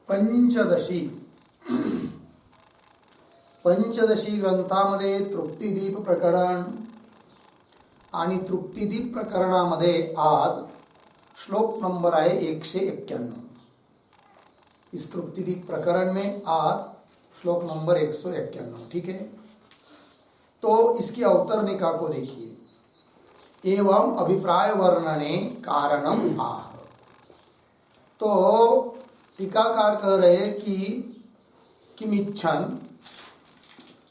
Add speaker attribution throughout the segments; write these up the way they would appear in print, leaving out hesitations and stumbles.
Speaker 1: पंचदशी ग्रंथामध्ये तृप्तिदीप प्रकरण आणि तृप्तिदीप प्रकरणामध्ये आज श्लोक नंबर है 191। इस तृप्तिदीप प्रकरण में आज श्लोक नंबर 191। ठीक है, तो इसकी अवतरणिका को देखिए। एवं अभिप्राय वर्णने कारणम आह। तो टीकाकार कह रहे कि किमिच्छन,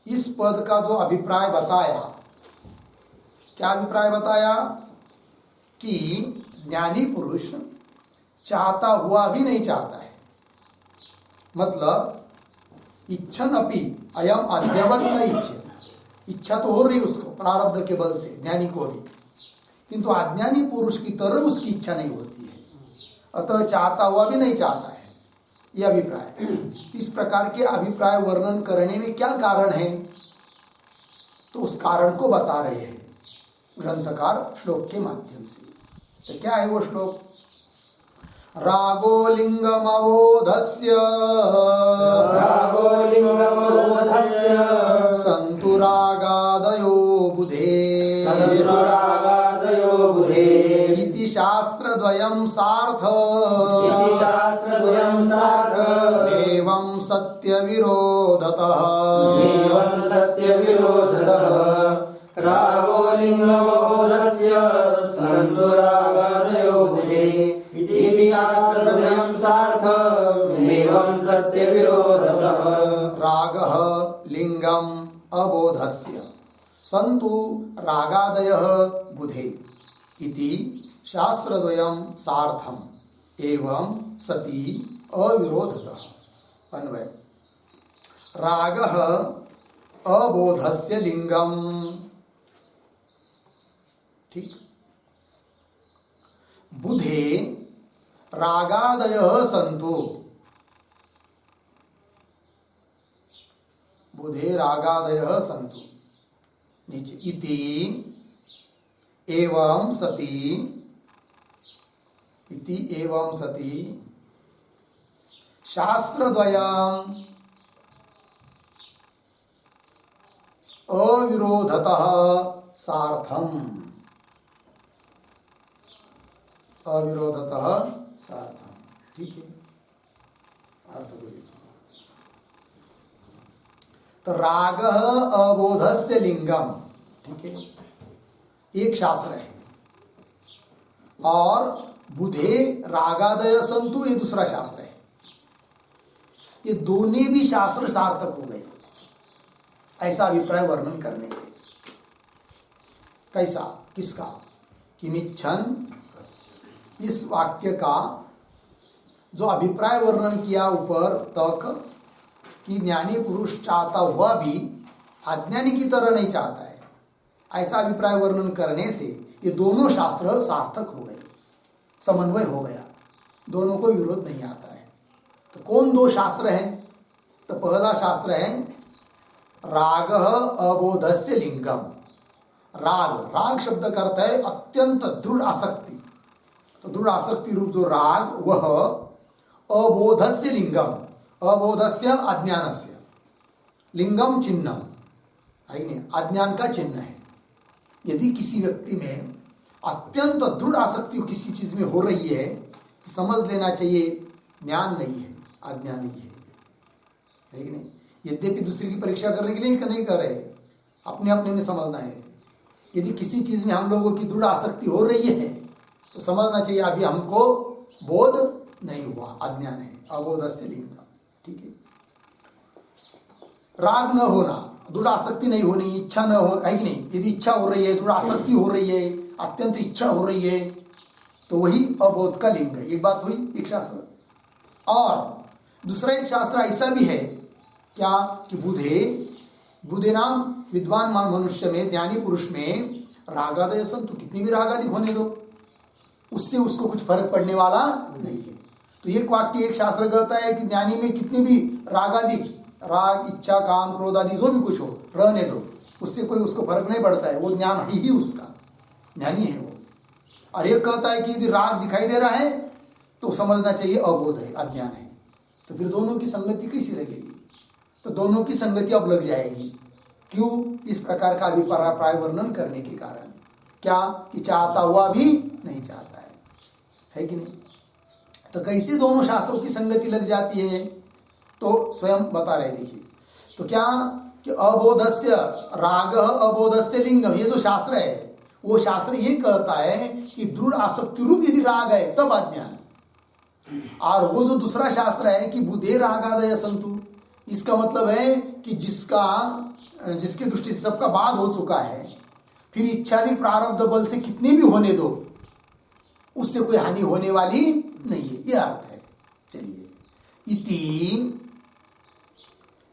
Speaker 1: इस पद का जो अभिप्राय बताया, क्या अभिप्राय बताया कि ज्ञानी पुरुष चाहता हुआ भी नहीं चाहता है, मतलब इच्छन अपि अयम अद्यवत न इच्छे। इच्छा तो हो रही उसको प्रारब्ध के बल से, ज्ञानी को भी, किंतु अज्ञानी पुरुष की तरह उसकी इच्छा नहीं होती है, अतः चाहता हुआ भी नहीं चाहता है, यह अभिप्राय। इस प्रकार के अभिप्राय वर्णन करने में क्या कारण है, तो उस कारण को बता रहे हैं ग्रंथकार श्लोक के माध्यम से। तो क्या है वो श्लोक? रागो लिंगमवोधस्य सन्तु रागादयो बुधे इति शास्त्रद्वयं सार्थ एवं सत्यविरोधतः
Speaker 2: रागो लिंगमवोधस्य सन्तु रागादयो बुधे इति शास्त्रद्वयं सार्थमेवं सत्यविरोधतः।
Speaker 1: रागः लिंगम अबोधस्य सन्तु रागादयः बुधे इति शास्त्रद्वयं सार्थम एवं सति अविरोधतः। अन्वय। रागः अबोधस्य लिंगम। ठीक। बुधे रागादयः सन्तु। बुधे रागादयः सन्तु। नीचे इति एवं सति, इति एवं सति शास्त्रद्वयम् अविरोधतः सार्थम। अविरोधतः सार्थम। ठीक है, अर्थ को देखिए। तो रागः अबोधस्य लिंगम, ठीक है, एक शास्त्र है, और बुधे रागादय संतु ये दूसरा शास्त्र है। ये दोनों भी शास्त्र सार्थक हो गए ऐसा अभिप्राय वर्णन करने से। कैसा, किसका? किमिच्छन, इस वाक्य का जो अभिप्राय वर्णन किया ऊपर तक कि ज्ञानी पुरुष चाहता हुआ भी अज्ञानी की तरह नहीं चाहता है, ऐसा अभिप्राय वर्णन करने से ये दोनों शास्त्र सार्थक हो गए, समन्वय हो गया, दोनों को विरोध नहीं आता है। तो कौन दो शास्त्र हैं? तो पहला शास्त्र है रागः अबोधस्य लिंगम। राग, राग शब्द का अर्थ है अत्यंत दृढ़ आसक्ति। तो दृढ़ आसक्ति रूप जो राग, वह अबोधस्य लिंगम, अबोधस्य अज्ञानस्य, लिंगम चिन्हम है नहीं, अज्ञान का चिन्ह है। यदि किसी व्यक्ति में अत्यंत दृढ़ आसक्ति किसी चीज में हो रही है तो समझ लेना चाहिए ज्ञान नहीं है, अज्ञान नहीं है कि नहीं? यद्यपि दूसरे की परीक्षा करने के लिए नहीं कर रहे, अपने अपने में समझना है। यदि किसी चीज में हम लोगों की दृढ़ आसक्ति हो रही है तो समझना चाहिए अभी हमको बोध नहीं हुआ, अज्ञान है, अबोधस्य लिंगम। ठीक है, राग न होना, दृढ़ आसक्ति नहीं होनी, इच्छा न हो, है कि नहीं? यदि इच्छा हो रही है, दृढ़ आसक्ति हो रही है, अत्यंत इच्छा हो रही है, तो वही अबोध का लिंग है। एक बात हुई, एक शास्त्र। और दूसरा एक शास्त्र ऐसा भी है क्या कि बुधे नाम विद्वान मान मनुष्य में, ज्ञानी पुरुष में रागादय संतु, कितनी भी रागादिक होने दो, उससे उसको कुछ फर्क पड़ने वाला नहीं है। तो ये वाक्य एक शास्त्र कहता है कि ज्ञानी में कितनी भी रागादिक, राग, इच्छा, काम, क्रोध आदि जो भी कुछ हो, रहने दो, उससे कोई उसको फर्क नहीं पड़ता है, वो ज्ञान ही उसका ज्ञानी है वो। और ये कहता है कि यदि राग दिखाई दे रहा है तो समझना चाहिए अबोध है, अज्ञान है। तो फिर दोनों की संगति कैसी लगेगी? तो दोनों की संगति अब लग जाएगी। क्यों? इस प्रकार का अभिप्राय वर्णन करने के कारण। क्या? कि चाहता हुआ भी नहीं चाहता है कि नहीं? तो कैसे दोनों शास्त्रों की संगति लग जाती है? तो स्वयं बता रहे, देखिए। तो क्या कि अबोधस्य राग अबोधस्य लिंगम, ये जो शास्त्र है वो शास्त्र ये कहता है कि दृढ़ आसक्ति रूप यदि राग है तब अज्ञान। और वो जो दूसरा शास्त्र है कि बुधे रागादय संतु, इसका मतलब है कि जिसके दृष्टि से सबका बाद हो चुका है, फिर इच्छादि प्रारब्ध बल से कितने भी होने दो, उससे कोई हानि होने वाली नहीं है, यह अर्थ है। चलिए, इति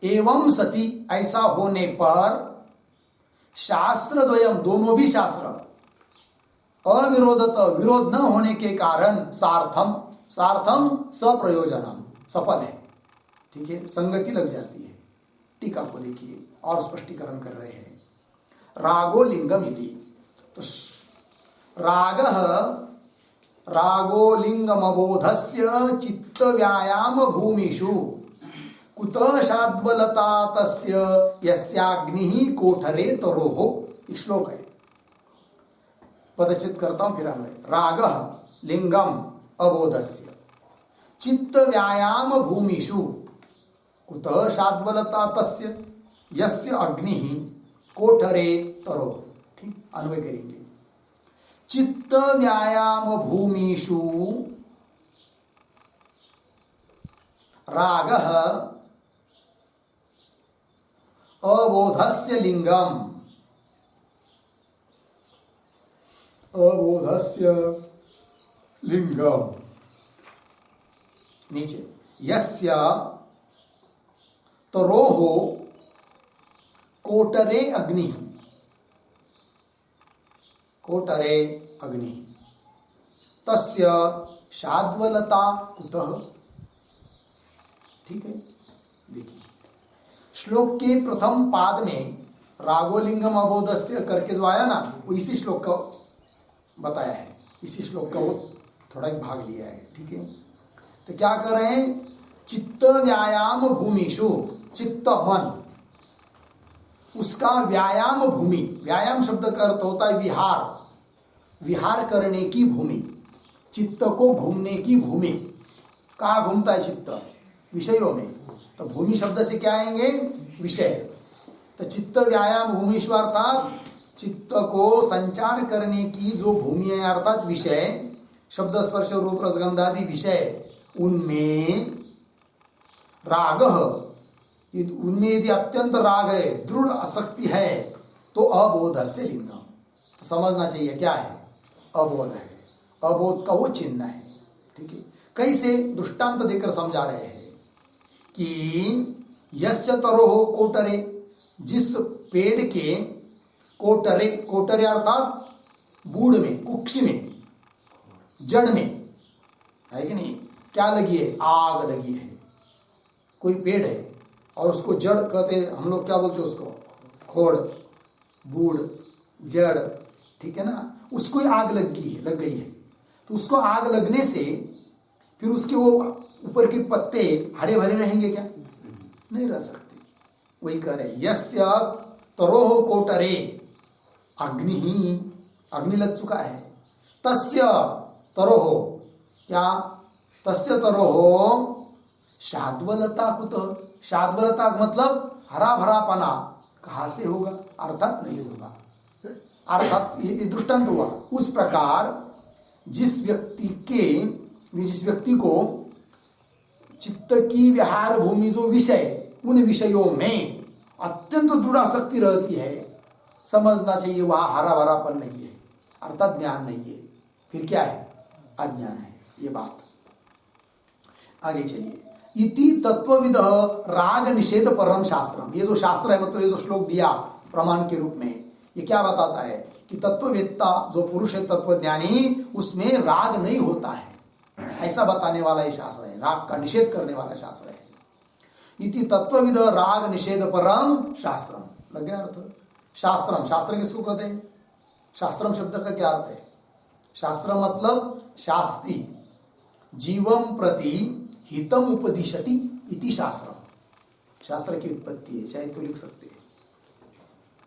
Speaker 1: एवं सति, ऐसा होने पर शास्त्र द्वयम, दोनों भी शास्त्र अविरोधत, विरोध न होने के कारण सार्थम सप्रयोजनम, सफल है। ठीक है, संगति लग जाती है। टीका को देखिए और स्पष्टीकरण कर रहे हैं। रागो लिंगम इति, तो रागो लिंगमबोधस्य चित्त व्यायाम भूमिषु कुतः शाद्वलता तस्य यस्याग्निः कोठरे तरोः। श्लोक है, पदचित करता हूं फिर अन्वय। रागः लिंगम अबोधस्य चित्त व्यायाम भूमिषु कुतः शाद्वलता तस्य यस्य अग्निः कोठरे तरोः। ठीक, अन्वय करेंगे। चित्त व्यायाम भूमिषु रागः अबोधस्य लिंगम, अबोधस्य लिंगम, नीचे यस्य तरोः कोटरे अग्नि, कोटरे अग्नि तस्य शाद्वलता कुतः। ठीक है, देखिए श्लोक के प्रथम पाद में रागोलिंगम अबोधस्य करके जो आया ना, वो इसी श्लोक का बताया है, इसी श्लोक का वो थोड़ा एक भाग लिया है। ठीक है, तो क्या कर रहे हैं? चित्त व्यायाम भूमिषु, चित्त मन, उसका व्यायाम भूमि, व्यायाम शब्द का अर्थ होता है विहार, विहार करने की भूमि, चित्त को घूमने की भूमि। कहाँ घूमता है चित्त? विषयों में। तो भूमि शब्द से क्या आएंगे? विषय। तो चित्त व्यायाम भूमिषु अर्थात चित्त को संचार करने की जो भूमि है, अर्थात विषय, शब्द स्पर्श रूप रसगंधादि विषय, उनमें राग, उनमें यदि अत्यंत राग है, दृढ़ आसक्ति है, तो अबोध से लिंगम। तो समझना चाहिए क्या है? अबोध है, अबोध का वो चिन्ह है। ठीक है, कैसे? दृष्टांत देकर समझा रहे हैं कि यस्य तरोह कोटरे, जिस पेड़ के कोटरे, कोटरे अर्थात बूढ़ में, कुक्षी में, जड़ में, है कि नहीं? क्या लगी है? आग लगी है। कोई पेड़ है और उसको जड़ कहते हैं, हम लोग क्या बोलते हैं उसको? खोड़, बूढ़, जड़, ठीक है ना? उसको आग लग गई है। तो उसको आग लगने से फिर उसके वो ऊपर के पत्ते हरे भरे रहेंगे क्या? नहीं रह सकते। वही कह रहे यस्य तरोह कोटरे अग्नि ही, अग्नि लग चुका है। तस्य तरोह, क्या? तस्य तरोह शाद्वलता कुतः, शाद्वलता मतलब हरा भरापना कहाँ से होगा? अर्थात नहीं होगा। अर्थात ये दृष्टांत हुआ। उस प्रकार जिस व्यक्ति को चित्त की विहार भूमि जो विषय, उन विषयों में अत्यंत दृढ़ आसक्ति रहती है, समझना चाहिए वहां हरा भरापन नहीं है, अर्थात ज्ञान नहीं है। फिर क्या है? अज्ञान है। ये बात आगे चलिए। इति तत्वविद राग निषेध परम शास्त्रम, ये जो शास्त्र है, मतलब ये जो श्लोक दिया प्रमाण के रूप में, ये क्या बताता है कि तत्ववेत्ता जो पुरुष है, तत्वज्ञानी, उसमें राग नहीं होता है, ऐसा बताने वाला ये शास्त्र है। राग का निषेध करने वाला शास्त्र है। इति तत्वविद राग निषेध परम शास्त्रम, लग गया अर्थ? शास्त्रम, शास्त्र किसको कहते हैं? शास्त्रम शब्द का क्या अर्थ है? शास्त्र मतलब शास्त्री, जीवम प्रति हितम उपदिशति इति शास्त्रम। शास्त्र की उत्पत्ति है, चाहे तो लिख सकते हैं।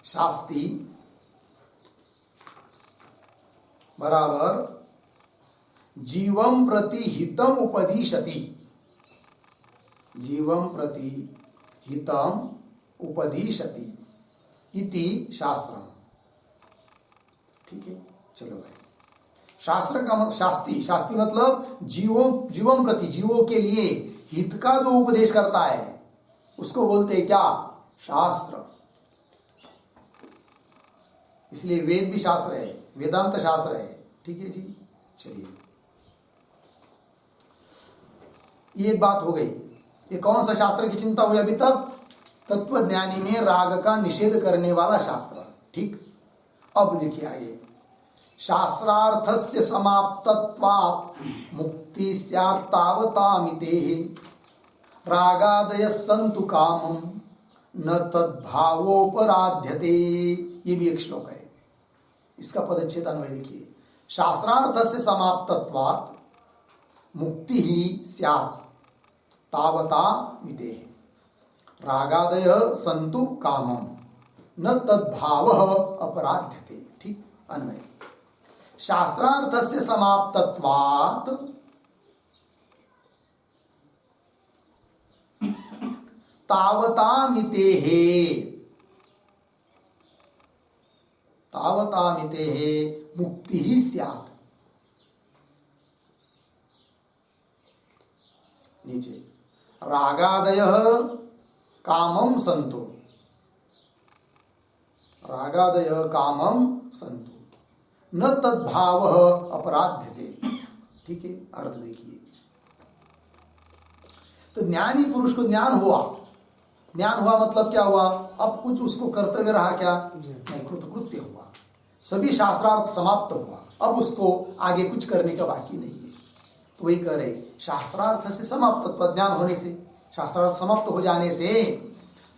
Speaker 1: शास्ति बराबर जीवम प्रति हितम उपदिशति, जीवम प्रति हितम उपदिशति इति शास्त्रम। ठीक है, चलो भाई। शास्त्र का मतलब शास्ति, शास्ति मतलब जीवों प्रति, जीवों के लिए हित का जो उपदेश करता है उसको बोलते हैं क्या? शास्त्र। इसलिए वेद भी शास्त्र है, वेदांत शास्त्र है। ठीक है जी, चलिए ये एक बात हो गई। ये कौन सा शास्त्र की चिंता हुई अभी तक? तत्वज्ञानी में राग का निषेध करने वाला शास्त्र। ठीक, अब देखिए आगे। शास्त्रार्थस्य समाप्तत्वात् मुक्ति स्यात् तावतामितेः रागादयः सन्तु कामं न तद्भावोपराध्यते। ये भी एक श्लोक है, इसका पदच्छेद अन्वय देखिए। शास्त्रार्थस्य समाप्तत्वात् मुक्ति ही स्यात् तावतामितेः रागादयः सन्तु कामं न तद्भावः अपराध्यते। ठीक, अन्वय। शास्त्रार्थस्य समाप्तत्वात् तावतामितेः, तावतामितेः मुक्ति ही स्यात्। नीचे रागादयः कामं सन्तु, रागादयः कामं सन्तु न तद्भावः अपराध्यते। ठीक है, अर्थ देखिए। तो ज्ञानी पुरुष को ज्ञान हुआ, ज्ञान हुआ मतलब क्या हुआ? अब कुछ उसको कर्तव्य रहा क्या? नहीं, कृतकृत्य हुआ। सभी शास्त्रार्थ समाप्त हुआ, अब उसको आगे कुछ करने का बाकी नहीं है। तो वही कह रहे, शास्त्रार्थ से समाप्त, ज्ञान होने से, शास्त्रार्थ समाप्त हो जाने से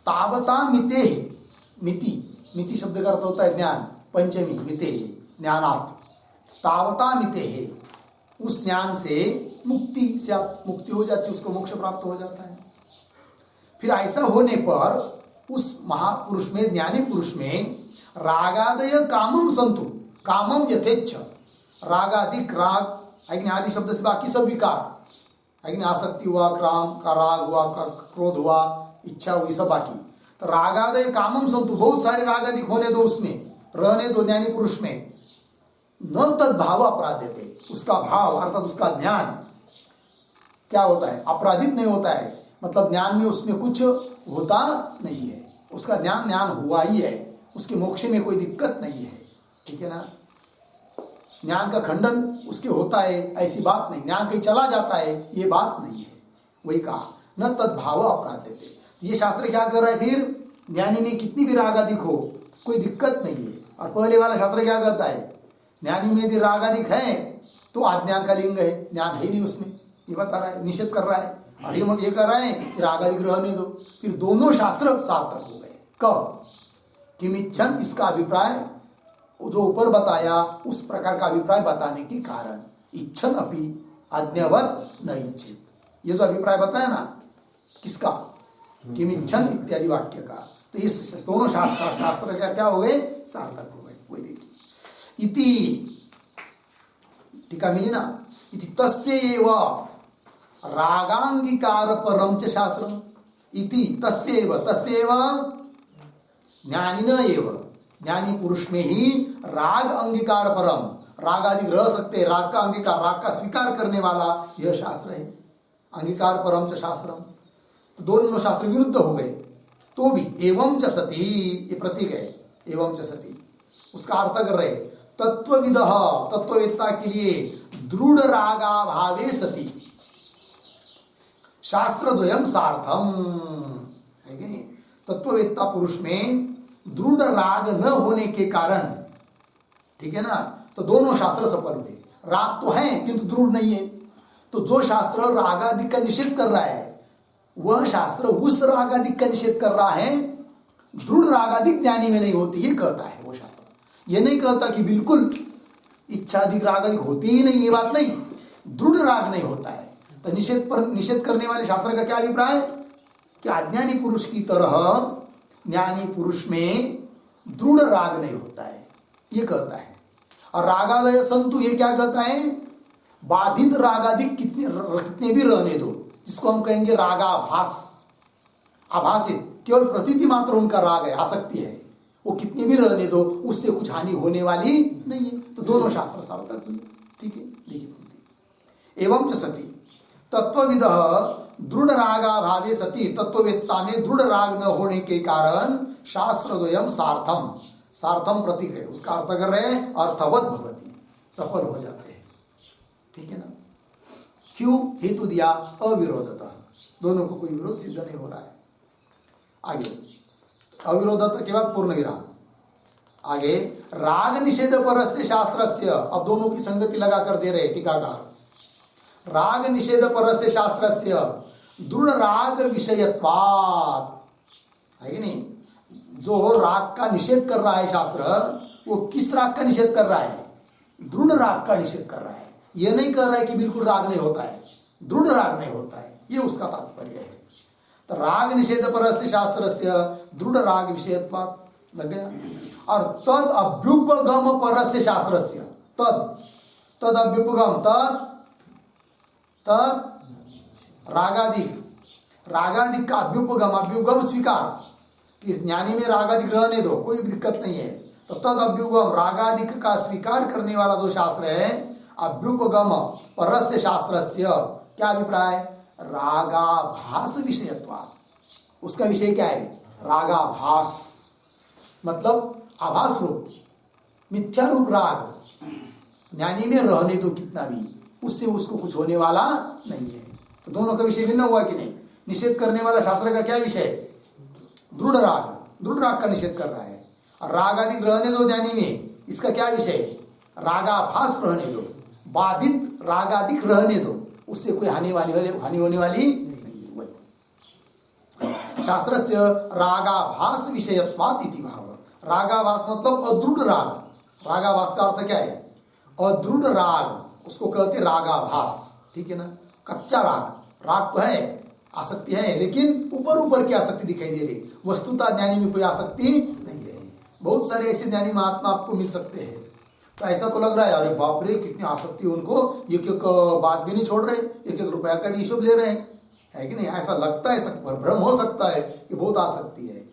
Speaker 1: तावता मिते, मिति, मिति शब्द का अर्थ होता है ज्ञान, पंचमी मिते ज्ञानात्, तावता मिते है, उस ज्ञान से मुक्ति से मुक्ति हो जाती है, उसको मोक्ष प्राप्त हो जाता है। फिर ऐसा होने पर उस महापुरुष में, ज्ञानी पुरुष में रागादय कामम संतु, कामम यथेच्छ, रागादिक, राग आदि शब्द से बाकी सब विकार, आसक्ति हुआ, काम का राग हुआ, क्रोध हुआ, इच्छा हुई, सब बाकी। तो रागादय कामम संतु, बहुत सारे रागादिक होने दो, उसमें रहने दो ज्ञानी पुरुष में। न तद्भाव अपराध्यते, उसका भाव अर्थात उसका ज्ञान क्या होता है? अपराधित नहीं होता है, मतलब ज्ञान में उसमें कुछ होता नहीं है, उसका ज्ञान ज्ञान हुआ ही है, उसके मोक्ष में कोई दिक्कत नहीं है। ठीक है ना, ज्ञान का खंडन उसके होता है ऐसी बात नहीं, ज्ञान कहीं चला जाता है ये बात नहीं है। वही कहा न तद्भाव अपराध्यते। ये शास्त्र क्या कर रहा है? फिर ज्ञानी में कितनी भी रागादिक हो कोई दिक्कत नहीं है। और पहले वाला शास्त्र क्या कहता है? ज्ञानी में यदि रागादिक है तो अज्ञान का लिंग है, ज्ञान है नहीं उसमें, ये बता रहा है, निषेध कर रहा है। और ये कर रहा है रागादिक रहने दो। फिर दोनों शास्त्र सार्थक हो गए। कब? किमिच्छन, इसका अभिप्राय जो ऊपर बताया उस प्रकार का अभिप्राय बताने के कारण, इच्छन अपि अज्ञवत न इच्छित, ये जो अभिप्राय बताया ना किसका? किमिच्छन इत्यादि वाक्य का। तो इस दोनों शास्त्र क्या हो गए? सार्थक हो गए। वही देखिए, इति टीका मिली ना, इति तस्यैव रागांगीकार परम च शास्त्रम, इति तस्यैव, तस्यैव ज्ञानिन एव, ज्ञानी पुरुष में ही राग अंगीकार परम, राग आदि रह सकते, राग का अंगीकार, राग का स्वीकार करने वाला यह शास्त्र है। अंगीकार परम च शास्त्रम, तो दोनों शास्त्र विरुद्ध हो गए। तो भी एवं च सती, ये प्रतीक है, एवं च सती, उसका अर्थ कर रहे तत्वविद, तत्ववेत्ता के लिए दृढ़ रागा भावे सती शास्त्र द्वयम सार्थम, है कि नहीं? तत्ववेत्ता पुरुष में दृढ़ राग न होने के कारण, ठीक है ना, तो दोनों शास्त्र सफल हुए। राग तो है किंतु दृढ़ नहीं है। तो जो शास्त्र रागादिक का निषेध कर रहा है वह शास्त्र उस रागादिक का निषेध कर रहा है, दृढ़ रागादिक ज्ञानी में नहीं होती, ये कहता है वो शास्त्र। ये नहीं कहता कि बिल्कुल इच्छाधिक रागादिक होती ही नहीं, ये बात नहीं, दृढ़ राग नहीं होता है। निषेध करने वाले शास्त्र का क्या अभिप्राय है कि अज्ञानी पुरुष की तरह ज्ञानी पुरुष में दृढ़ राग नहीं होता है, ये कहता है। और रागादय संतु, ये क्या कहता है, बाधित रागादिक कितने भी रहने दो, जिसको हम कहेंगे रागाभास, आभासित, केवल प्रतीति मात्र उनका राग है, आसक्ति है, वो कितने भी रहने दो, उससे कुछ हानि होने वाली नहीं है। तो दोनों शास्त्र सार्थक हुए। ठीक है, देखिए। एवं च सती तत्वविद दृढ़ रागाभावे सती, तत्ववेत्ता में दृढ़ राग न होने के कारण शास्त्रद्वयम् सार्थम, सार्थम प्रतीक है, उसका अर्थ कर रहे हैं अर्थवत भवति, सफल हो जाते हैं। ठीक है ना। क्यों? हेतु दिया अविरोधतः, दोनों को कोई विरोध सिद्ध नहीं हो रहा है। आगे अविरोधता के बाद पूर्ण विराम। आगे राग निषेध परस्य शास्त्रस्य, अब दोनों की संगति लगा कर दे रहे टीकाकार। राग निषेध परस्य शास्त्रस्य दृढ़ राग विषयत्वात्, है कि नहीं, जो राग का निषेध कर रहा है शास्त्र, वो किस राग का निषेध कर रहा है? दृढ़ राग का निषेध कर रहा है। ये नहीं कर रहा है कि बिल्कुल राग नहीं होता है, दृढ़ राग नहीं होता है, ये उसका तात्पर्य है। तो राग निषेध परस्य शास्त्रस्य दृढ़ राग विषयत्वात् लग गया। और तद अभ्युपगम परस्य शास्त्रस्य, तद अभ्युपगम, तद रागादिक का अभ्युपगम स्वीकार, कि ज्ञानी में रागादिक रहने दो, कोई दिक्कत नहीं है। तो तद अभ्युपगम रागादिक का स्वीकार करने वाला जो शास्त्र है, अभ्युपगम परस्य शास्त्रस्य, क्या अभिप्राय? रागाभास विषयत्वात्, उसका विषय क्या है? रागाभास, मतलब आभास रूप, मिथ्या रूप राग ज्ञानी में रहने दो कितना भी, उससे उसको कुछ होने वाला नहीं है। तो दोनों का विषय भिन्न हुआ कि नहीं? निषेध करने वाला शास्त्र का क्या विषय? दृढ़ राग का निषेध कर रहा है। और राग आदि रहने दो ज्ञानी में, इसका क्या विषय? रागाभास रहने दो, बाधित रागादिक रहने दो, उससे कोई हानि होने वाली नहीं है। शास्त्रस्य रागाभास विषयत्वात् इति भाव। रागाभास मतलब अदृढ़ राग, रागाभास का अर्थ क्या है? अदृढ़ राग, उसको कहते रागाभास। ठीक है ना। कच्चा राग तो है, आसक्ति है, लेकिन ऊपर की आसक्ति दिखाई दे रही, वस्तुतः ज्ञानी में कोई आसक्ति नहीं है। बहुत सारे ऐसे ज्ञानी महात्मा आपको मिल सकते हैं, तो ऐसा तो लग रहा है अरे बाप रे कितनी आसक्ति उनको, एक बात भी नहीं छोड़ रहे, एक रुपया का भी हिसाब ले रहे हैं, है कि नहीं? ऐसा लगता है, भ्रम हो सकता है कि बहुत आसक्ति है,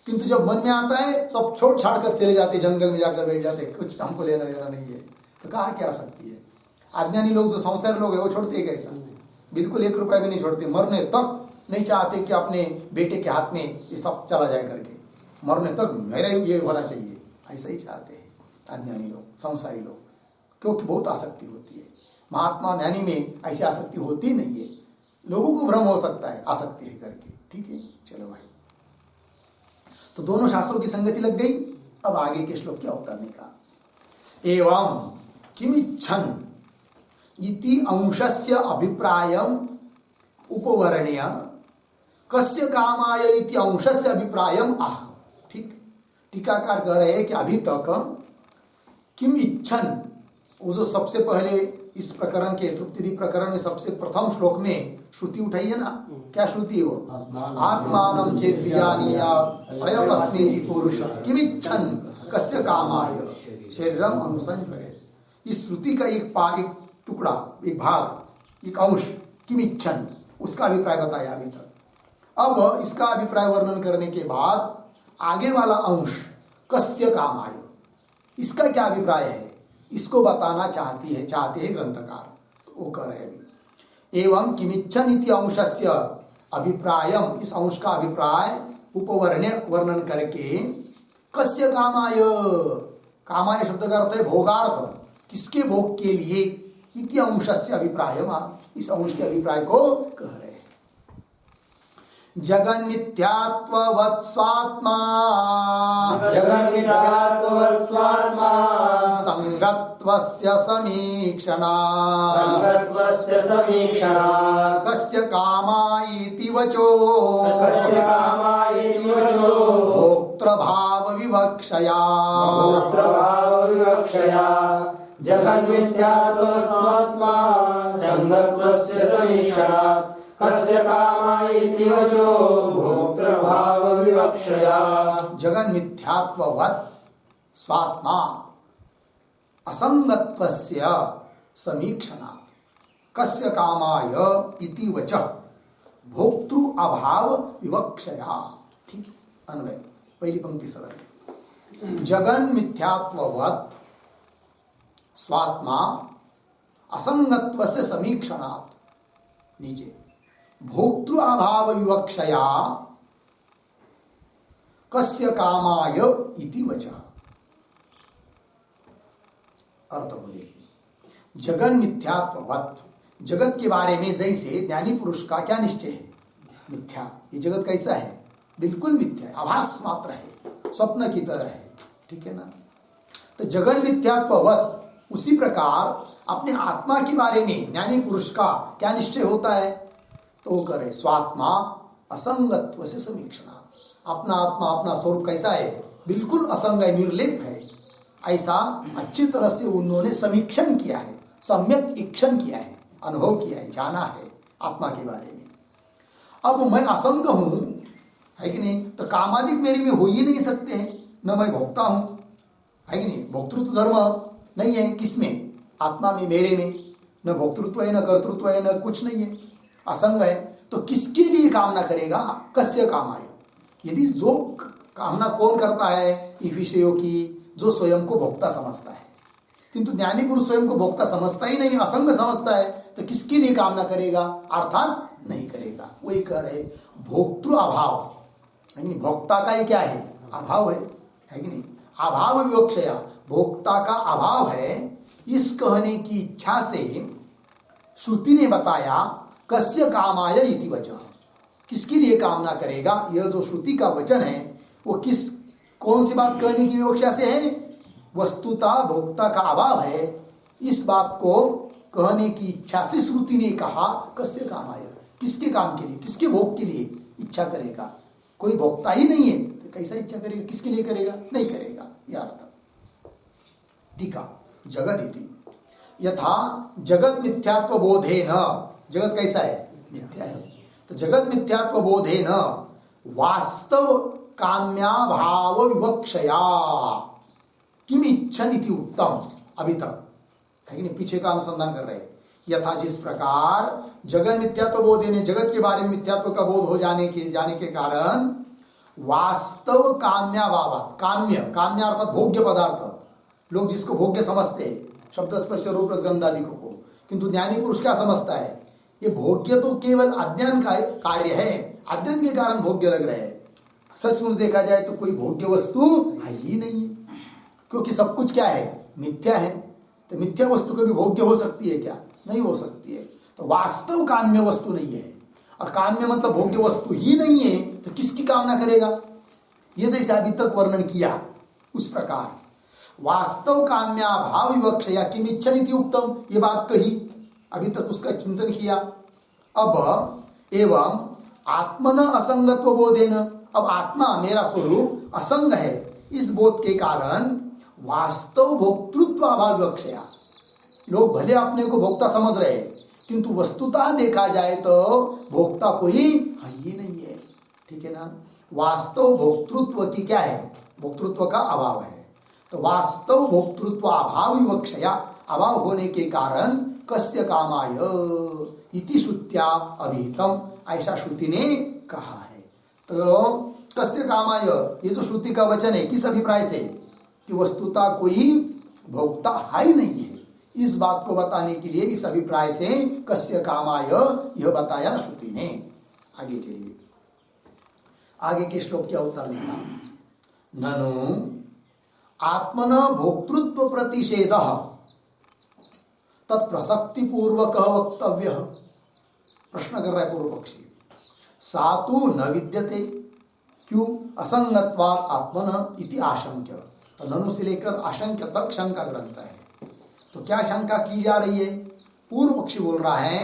Speaker 1: किंतु जब मन में आता है सब छोड़ छाड़ कर चले जाते, जंगल में जाकर बैठ जाते, कुछ हमको लेना देना नहीं है। तो कहा क्या आसक्ति है? अज्ञानी लोग जो संस्कार लोग है वो छोड़ते हैं कैसा? बिल्कुल एक रुपया भी नहीं छोड़ते, मरने तक नहीं चाहते कि अपने बेटे के हाथ में ये सब चला जाए करके, मरने तक मेरा ये होना चाहिए, ऐसा ही चाहते हैं अज्ञानी लोग, संसारी लोग, क्योंकि बहुत आसक्ति होती है। महात्मा ज्ञानी में ऐसी आसक्ति होती नहीं है, लोगों को भ्रम हो सकता है आसक्ति है करके। ठीक है, चलो भाई, तो दोनों शास्त्रों की संगति लग गई। अब आगे के श्लोक क्या उतरने का? एवं किमिच्छन् इति अंशस्य अभिप्रायम् उपवर्ण्य कस्य कामाय इति अंशस्य अभिप्रायम् आह। ठीक, टीकाकार कह रहे हैं कि अभी तक किम इच्छन, वो जो सबसे पहले इस प्रकरण के तृप्ति प्रकरण में सबसे प्रथम श्लोक में श्रुति उठाई है ना, क्या श्रुति है वो? आत्मानं चेत् विजानीयात् अयम् अस्मीति पुरुषः किमिच्छन् कस्य कामाय शरीरम अनुसंचरेत्। इस श्रुति का एक टुकड़ा, एक भाग, एक अंश किमिच्छन्, उसका अभिप्राय बताया अभी तक। अब इसका अभिप्राय वर्णन करने के बाद आगे वाला अंश कस्य कामाय, इसका क्या अभिप्राय है, इसको बताना चाहते हैं ग्रंथकार। तो वो कह रहे हैं अभी एवं किमिच्छन् इति अंशस्य अभिप्रायम, इस अंश का अभिप्राय वर्णन करके कस्य कामाय, कामाय शब्द का अर्थ है भोगार्थ, किसके भोग के लिए, इति अंशस्य अभिप्रायम, इस अंश के अभिप्राय को कह रहे हैं। जगन्मिथ्यात्ववत् स्वात्मा संगत्वस्य समीक्षणा कस्य कामा इति वचो भोक्तृभाव विवक्षया
Speaker 2: जगन्मिथ्यात्व स्वात्मा संगत्वस्य समीक्षणात् कस्य कामाय इति वचो भोक्तृभाव विवक्षया।
Speaker 1: जगन मिथ्यात्ववत् स्वात्मा असंगत्वस्य समीक्षणात् कस्य कामाय इति वच भोक्तृ अभाव विवक्षया। ठीक अन्वय पहली पंक्ति सरल है। जगन मिथ्यात्ववत् स्वात्मा असंगत्वस्य समीक्षणात् नीचे भोक्तृ अभाव विवक्षया कस्य कामाय इति वचः। अर्थ बोलेगी जगन मिथ्यात्ववत्, जगत के बारे में जैसे ज्ञानी पुरुष का क्या निश्चय है, मिथ्या। ये जगत कैसा है, बिल्कुल मिथ्या है, आभास मात्र है, स्वप्न की तरह है, ठीक है ना। तो जगन मिथ्यात्ववत् उसी प्रकार अपने आत्मा के बारे में ज्ञानी पुरुष का क्या निश्चय होता है, तो वो करे स्वात्मा असंगत्व से समीक्षणा। अपना आत्मा अपना स्वरूप कैसा है, बिल्कुल असंग है, निर्लेप है, ऐसा अच्छी तरह से उन्होंने समीक्षण किया है, सम्यक ईक्षण किया है, अनुभव किया है, जाना है आत्मा के बारे में। अब मैं असंग हूं, है कि नहीं, तो कामादिक मेरे में हो ही नहीं सकते हैं, न मैं भोक्ता हूं, है कि नहीं। भोक्तृत्व धर्म नहीं है किसमें, आत्मा में, मेरे में न भोक्तृत्व है, न कर्तृत्व है, न कुछ नहीं है, असंग है। तो किसके लिए कामना करेगा, कस्य कामाय। यदि जो कामना कौन करता है इन विषयों की, जो स्वयं को भोक्ता समझता है, किंतु ज्ञानी पुरुष स्वयं को भोक्ता समझता ही नहीं, असंग समझता है, तो किसके लिए कामना करेगा, अर्थात नहीं करेगा। वही कह रहे भोक्तृ अभाव, यानी भोक्ता का ये क्या है, अभाव है कि नहीं। अभाव विवक्षया, भोक्ता का अभाव है, इस कहने की इच्छा से श्रुति ने बताया कस्य कामाय इति वचः, किसके लिए कामना करेगा। यह जो श्रुति का वचन है वो किस, कौन सी बात कहने की विवक्षा से है, वस्तुतः भोक्ता का अभाव है, इस बात को कहने की इच्छा से श्रुति ने कहा कस्य कामाय, किसके काम के लिए, किसके भोग के लिए इच्छा करेगा। कोई भोक्ता ही नहीं है तो कैसा इच्छा करेगा, किसके लिए करेगा, नहीं करेगा, यह अर्थ। टीका जगत इति यथा जगत मिथ्यात्व बोधे न, जगत कैसा है, मिथ्या है, तो जगत मिथ्यात्व बोधे न वास्तव काम्याभाव विवक्षया किम इच्छन इति उत्तम। अभी तक है कि नहीं, पीछे का अनुसंधान कर रहे हैं। यथा जिस प्रकार जगत मिथ्यात्व बोधे ने, जगत के बारे में मिथ्यात्व का बोध हो जाने के कारण वास्तव काम्याभाव, काम्य, काम्य अर्थात भोग्य पदार्थ, लोग जिसको भोग्य समझते हैं, शब्द स्पर्श रूप रसगंध आदि को, किंतु ज्ञानी पुरुष क्या समझता है, ये भोग्य तो केवल अज्ञान का कार्य है, अज्ञान के कारण भोग्य लग रहे हैं। सचमुच देखा जाए तो कोई भोग्य वस्तु है ही नहीं है, क्योंकि सब कुछ क्या है, मिथ्या है। तो मिथ्या वस्तु कभी भोग्य हो सकती है क्या, नहीं हो सकती है। तो वास्तव काम्य वस्तु नहीं है, और काम्य मतलब भोग्य वस्तु ही नहीं है, तो किसकी कामना करेगा। ये जैसे अभी तक वर्णन किया उस प्रकार वास्तव काम्या भाव विवक्षया किम इच्छन इति उत्तम, ये बात कही, अभी तक उसका चिंतन किया। अब एवं आत्मन असंगत्व बोधेन, अब आत्मा मेरा स्वरूप असंग है, इस बोध के कारण वास्तव भोक्तृत्व अभाव विवक्षया, लोग भले अपने को भोक्ता समझ रहे हैं, किंतु वस्तुतः देखा जाए तो भोक्ता कोई है ही नहीं है, ठीक है ना। वास्तव भोक्तृत्व की क्या है, भोक्तृत्व का अभाव है। तो वास्तव भोक्तृत्व अभाव विवक्षया, अभाव होने के कारण कस्य कामाय इति श्रुत्या अभिहितम, ऐसा श्रुति ने कहा है। तो कस्य कामाय, ये जो श्रुति का वचन है किस अभिप्राय से, कि वस्तुता कोई भोक्ता है ही नहीं है, इस बात को बताने के लिए इस अभिप्राय से कस्य कामाय यह बताया श्रुति ने। आगे चलिए, आगे के श्लोक क्या उत्तर देगा। ननु आत्मन भोक्तृत्व प्रतिषेध तत्प्रसक्ति पूर्वक वक्तव्य, प्रश्न कर रहा है पूर्व पक्षी। सातु न विद्यते क्यों असंगत्वात् आत्मन इति आशंक्य, तो ननु से लेकर आशंक्य तक शंका ग्रंथ है। तो क्या शंका की जा रही है, पूर्व पक्षी बोल रहा है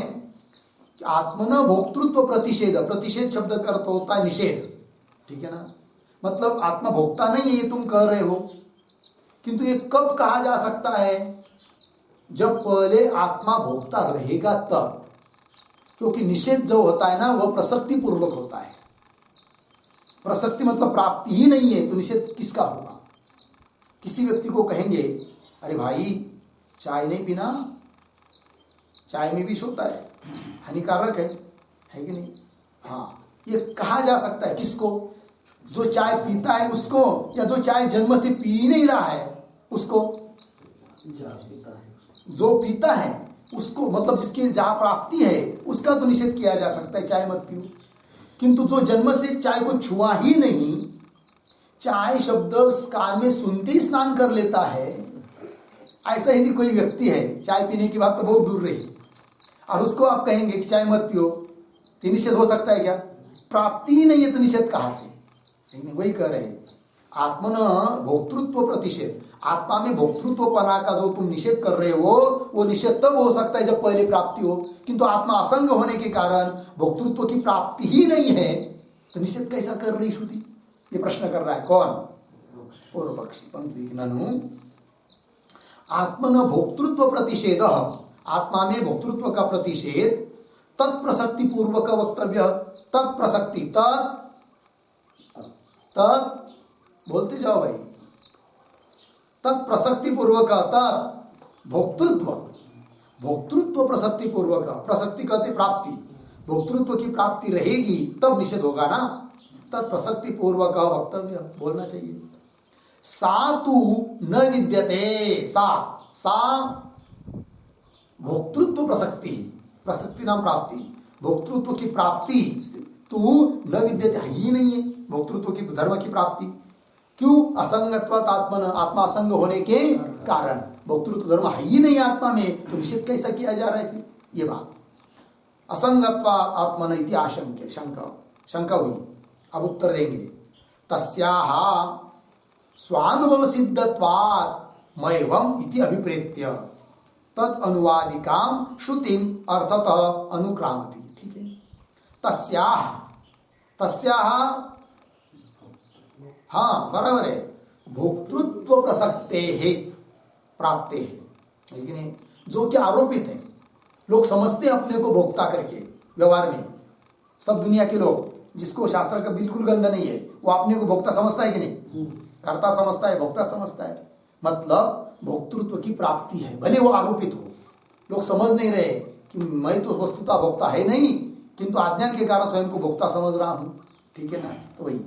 Speaker 1: कि आत्मन भोक्तृत्व प्रतिषेध, प्रतिषेध शब्द का अर्थ होता है निषेध, ठीक है ना, मतलब आत्मा भोक्ता नहीं है ये तुम कह रहे हो, किंतु ये कब कहा जा सकता है, जब पहले आत्मा भोगता रहेगा तब, क्योंकि निषेध जो होता है ना वह प्रसक्ति पूर्वक होता है। प्रसक्ति मतलब प्राप्ति ही नहीं है तो निषेध किसका होगा? किसी व्यक्ति को कहेंगे अरे भाई चाय नहीं पीना, चाय में विष होता है, हानिकारक है कि नहीं? हाँ, ये कहा जा सकता है किसको? जो चाय पीता है उसको, या जो चाय जन्म से पी नहीं रहा है उसको? जो पीता है उसको, मतलब जिसकी जहाँ प्राप्ति है उसका तो निषेध किया जा सकता है चाय मत पियो। किंतु जो जन्म से चाय को छुआ ही नहीं, चाय शब्द कान में सुनते ही स्नान कर लेता है, ऐसा यदि कोई व्यक्ति है, चाय पीने की बात तो बहुत दूर रही, और उसको आप कहेंगे कि चाय मत पियो, तो निषेध हो सकता है क्या? प्राप्ति ही नहीं है तो निषेध कहाँ से? लेकिन वही कह रहे हैं आत्मन भोक्तृत्व प्रतिषेध, आत्मा में भोक्तृत्वपना का जो तुम निषेध कर रहे हो वो निषेध तब हो सकता है जब पहले प्राप्ति हो, किंतु आत्मा असंग होने के कारण भोक्तृत्व की प्राप्ति ही नहीं है तो निषेध कैसा कर रही श्रुति? ये प्रश्न कर रहा है कौन? पूर्व पक्षी। पंक्ति ननु आत्मन भोक्तृत्व प्रतिषेध, आत्मा में भोक्तृत्व का प्रतिषेध तत्प्रसक्ति पूर्वक वक्तव्य। तत्प्रसक्ति, तत् बोलते जाओ भाई, तत्प्रसक्ति पूर्वक, तत् भोक्तृत्व, भोक्तृत्व प्रसक्ति पूर्वक, प्रसक्ति कहते प्राप्ति, भोक्तृत्व की प्राप्ति रहेगी तब निषेध होगा ना, तत्प्रसक्ति पूर्वक वक्तव्य बोलना चाहिए। सा तु न विद्यते, सा भोक्तृत्व प्रसक्ति, प्रसक्ति नाम प्राप्ति, भोक्तृत्व की प्राप्ति तू न विद्यते, ही नहीं है भोक्तृत्व की, धर्म की प्राप्ति। क्यों? असंगत्वात् आत्मन, आत्मा असंग होने के कारण भोक्तृत्व धर्म है ही नहीं आत्मा में, तो निषेध कैसा किया जा रहा है? ये बात असंगत्वात् आत्मन इति आशंके, शंका हुई। अब उत्तर देंगे तस्याः स्वानुभव सिद्धत्वात् मयवम इति अभिप्रेत्य तद अनुवादिकाम श्रुतिम अर्थतः अनुक्रामति। ठीक है, तस्याः, हाँ बराबर है, भोक्तृत्व प्रसक्ते है, प्राप्ते है, लेकिन जो कि आरोपित है, लोग समझते हैं अपने को भोक्ता करके व्यवहार में, सब दुनिया के लोग, जिसको शास्त्र का बिल्कुल गंध नहीं है वो अपने को भोक्ता समझता है कि नहीं? कर्ता समझता है, भोक्ता समझता है, मतलब भोक्तृत्व की प्राप्ति है, भले वो आरोपित हो। लोग समझ नहीं रहे कि मैं तो वस्तुतः भोक्ता है नहीं, किंतु अज्ञान के कारण स्वयं को भोक्ता समझ रहा हूं। ठीक है ना? तो वही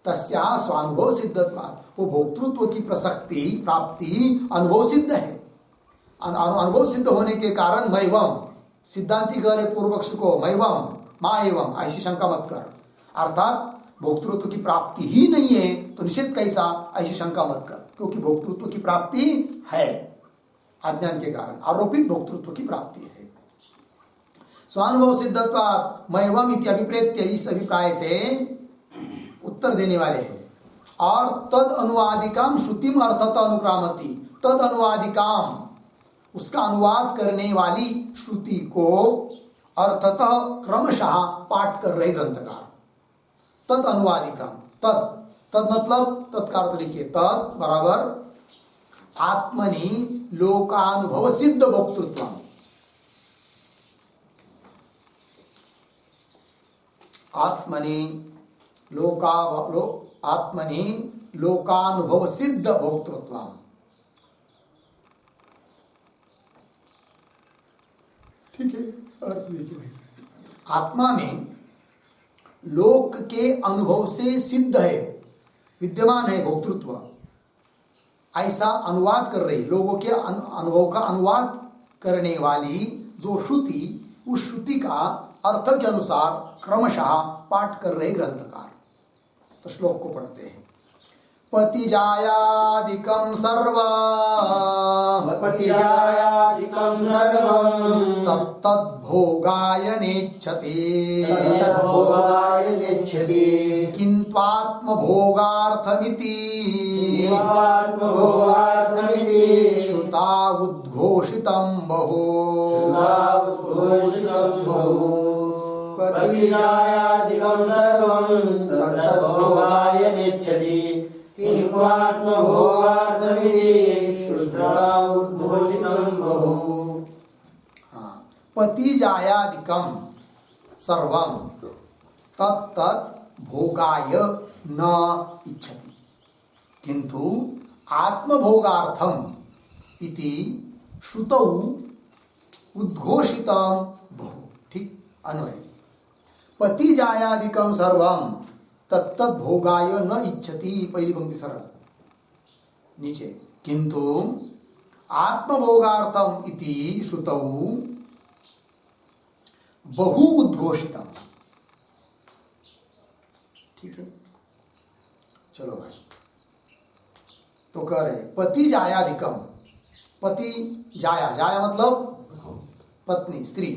Speaker 1: तस्या स्वानुभव सिद्धत्वात्, वो भोक्तृत्व की प्रसक्ति प्राप्ति अनुभव सिद्ध है, अनुभव सिद्ध होने के कारण मैवम, सिद्धांति कह रहे पूर्व पक्ष को, मैवम माँ एवं, ऐसी शंका मत कर, अर्थात भोक्तृत्व की प्राप्ति ही नहीं है तो निषेध कैसा, ऐसी शंका मत कर, क्योंकि भोक्तृत्व की प्राप्ति है, अज्ञान के कारण आरोपित भोक्तृत्व की प्राप्ति है। स्वानुभव सिद्धत्वात् मैवम इति अभिप्रेत्य, इस अभिप्राय से उत्तर देने वाले हैं। और तद अनुवादिकाम श्रुतिम अर्थतः अनुक्रामति, तद अनुवादिकाम, उसका अनुवाद करने वाली श्रुति को अर्थतः क्रमशः पाठ कर रहे ग्रंथकार। तद अनुवादिकाम, तद मतलब तत्कार लिखिए, तद बराबर आत्मनि लोकानुभव सिद्ध भोक्तृत्व, आत्मनि आत्मनि लोकानुभव सिद्ध भोक्तृत्व। ठीक है, अर्थ देखिए भाई, आत्मा में लोक के अनुभव से सिद्ध है, विद्यमान है भोक्तृत्व, ऐसा अनुवाद कर रही, लोगों के अनुभव का अनुवाद करने वाली जो श्रुति, उस श्रुति का अर्थ के अनुसार क्रमशः पाठ कर रहे ग्रंथकार। तो श्लोक को पढ़ते हैं। पतिजायादिकं सर्वं तत्तद्भोगाय नेच्छति किन्त्वात्मभोगार्थमिति श्रुता उद्घोषितं बहु।
Speaker 2: पतिजायादिकं सर्वं तत्तद्भोगाय नेच्छति किन्त्वात्मभोगार्थमिति श्रुता उद्घोषितं बहु।
Speaker 1: पतिजायादिकम सर्वम तत्तत् भोगाय न इच्छति किंतु आत्मभोगार्थम इति श्रुतौ उद्घोषितम बहु। ठीक अन्वय। पतिजायादिकम सर्वम तत्तत् भोगाय न इच्छति, पहली पंक्ति सरल। नीचे किंतु आत्मभोगार्थम इति श्रुतौ बहु उद्घोषितम। ठीक है, चलो भाई। तो कह रहे पति जायाधिकम, पति जाया, जाया मतलब पत्नी स्त्री,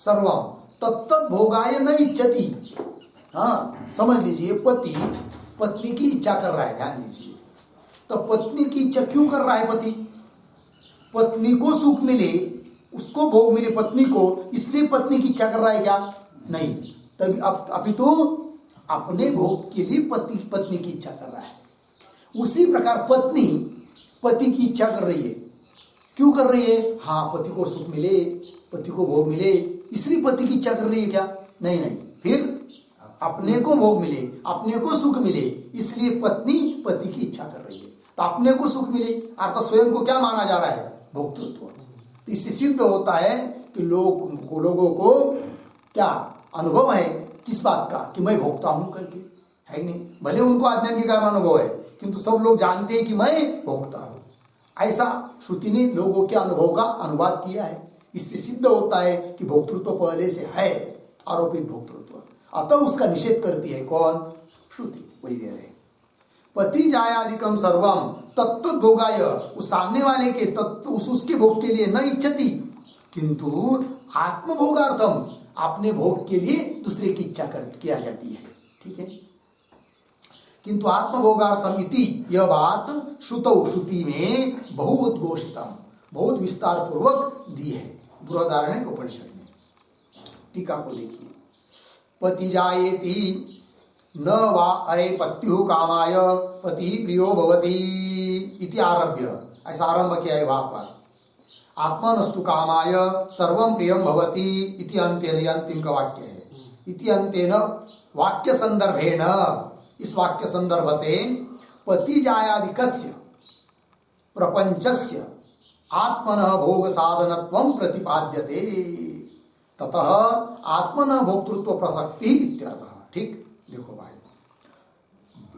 Speaker 1: सर्वम तत्तत् भोगाय न इच्छति। हाँ समझ लीजिए, पति पत्नी की इच्छा कर रहा है, ध्यान दीजिए। तो पत्नी की इच्छा क्यों कर रहा है पति? पत्नी को सुख मिले, उसको भोग मिले पत्नी को, इसलिए पत्नी की इच्छा कर रहा है क्या? नहीं, तभी अभी तो अपने भोग के लिए पत्नी की इच्छा कर रहा है। उसी प्रकार पत्नी पति की इच्छा कर रही है। क्यों कर रही है? हाँ, पति को सुख मिले, पति को भोग मिले, इसलिए पति की इच्छा कर रही है क्या? नहीं नहीं, फिर अपने को भोग मिले, अपने को सुख मिले, इसलिए पत्नी पति की इच्छा कर रही है। तो अपने को सुख मिले अर्थात स्वयं को क्या माना जा रहा है? भोक्तृत्व। तो इससे सिद्ध होता है कि लोगों को क्या अनुभव है किस बात का? कि मैं भोक्ता हूं करके, है कि नहीं? भले उनको अज्ञान के कारण अनुभव है, किंतु सब लोग जानते हैं कि मैं भोक्ता हूं। ऐसा श्रुति ने लोगों के अनुभव का अनुवाद किया है। इससे सिद्ध होता है कि भोक्तृत्व पहले से है, आरोपित भोक्तृत्व। अतः उसका निषेध करती है कौन? श्रुति। वही दे रहे पति जायादिकम सर्वम तत्व भोगाय, उस सामने वाले के तत्व उसके भोग के लिए न इच्छति किंतु आत्मभोगार्थम, अपने भोग के लिए दूसरे की इच्छा किया जाती है। ठीक है, किंतु आत्मभोगार्थम इति, यह बात श्रुतौ, श्रुति में बहु उद्घोषितम, बहुत विस्तार पूर्वक दी है बृहदारण्यक उपनिषद में। टीका को देखिए। पति जायेति न वा अरे पत्युः कामाय पति प्रियो भवति इति आरभ्य, ऐसा आरंभ किया है वहां पर। आत्मनस्तु कामाय सर्वं प्रियं भवति इति अंतेन, यह अंतिम का वाक्य है। इति अंतेन वाक्य संदर्भेण, इस वाक्य संदर्भ से पति जायादिकस्य प्रपंचस्य आत्मनः भोग साधनत्वं प्रतिपाद्यते, ततः आत्मनः भोक्तृत्व प्रसक्ति इत्यर्थः। ठीक, देखो भाई,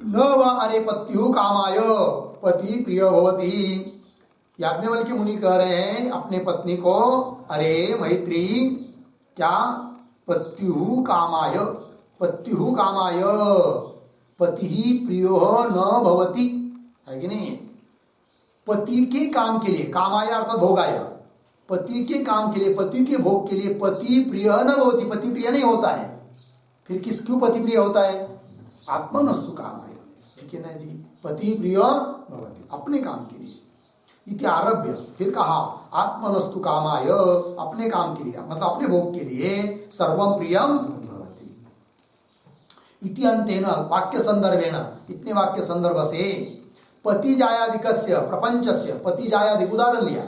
Speaker 1: न वा अरे पत्युः कामाय पति प्रिय भवति, याज्ञवल्क्य मुनि कह रहे हैं अपने पत्नी को, अरे मैत्री, क्या पत्युः कामाय, पत्युः कामाय, पति ही प्रियो न भवति, है कि नहीं? पति के काम के लिए, कामाय अर्थात भोगाय, पति के काम के लिए, पति के भोग के लिए पति प्रिय न भवति, पति प्रिय नहीं होता है। फिर क्यों पति प्रिय होता है? आत्मनस्तु कामाय, ठीक है ना जी, पति प्रिय भवति, अपने काम के लिए। इति आरभ्य, फिर कहा आत्मनस्तु कामाय, अपने काम के लिए, मतलब अपने भोग के लिए, सर्वं प्रियम भवति। इति अंतेन वाक्य संदर्भेण, इतने वाक्य संदर्भ से पति जायादिकस्य प्रपंचस्य, पति जायादिक उदाहरण लिया,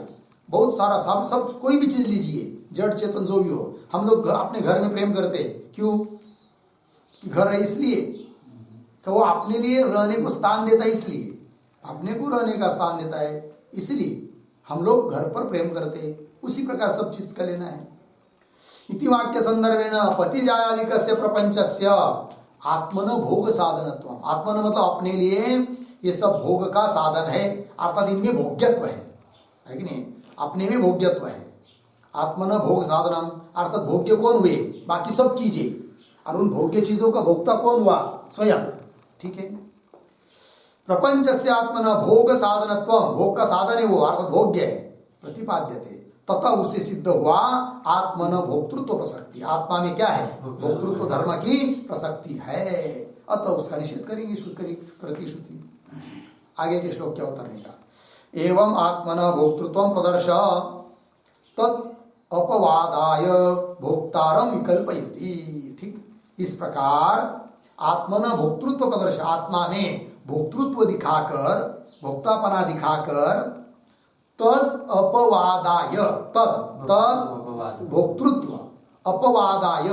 Speaker 1: बहुत सारा, सब कोई भी चीज लीजिए, जड़ चेतन जो भी हो, हम लोग अपने घर में प्रेम करते हैं, क्यों? घर है इसलिए, तो वो अपने लिए रहने को स्थान देता है, इसलिए अपने को रहने का स्थान देता है, इसलिए हम लोग घर पर प्रेम करते हैं। उसी प्रकार सब चीज का लेना है। इति वाक्य संदर्भेन पति जायादिकस्य प्रपंचस्य आत्मन भोग साधनत्वम, आत्मन मतलब अपने लिए ये सब भोग का साधन है, अर्थात इनमें भोग्यत्व है कि नहीं? अपने में भोग्यत्व है। आत्मन भोग साधनम अर्थात भोग्य कौन हुए? बाकी सब चीजें, और उन भोग्य चीजों का भोक्ता कौन हुआ? स्वयं। ठीक है, प्रपंच से आत्मन भोग साधनत्व, भोग का साधन है वो, अर्थात भोग्य है, प्रतिपाद्यते, तथा उससे सिद्ध हुआ आत्मन भोक्तृत्व प्रसक्ति, आत्मा में क्या है? भोक्तृत्व धर्म की प्रसक्ति है, अतः उसका निषेध करेंगे प्रतिश्रुति। आगे के श्लोक क्या उतरने का? एवं आत्मन भोक्तृत्व प्रदर्श तत् अपवादाय भोक्तारम विकल्पयति। ठीक, इस प्रकार आत्मन भोक्तृत्व प्रदर्श, आत्मा में भोक्तृत्व दिखाकर, भोक्तापना दिखाकर, तद अपवादाय, तद भोक्तृत्व, अपवादाय,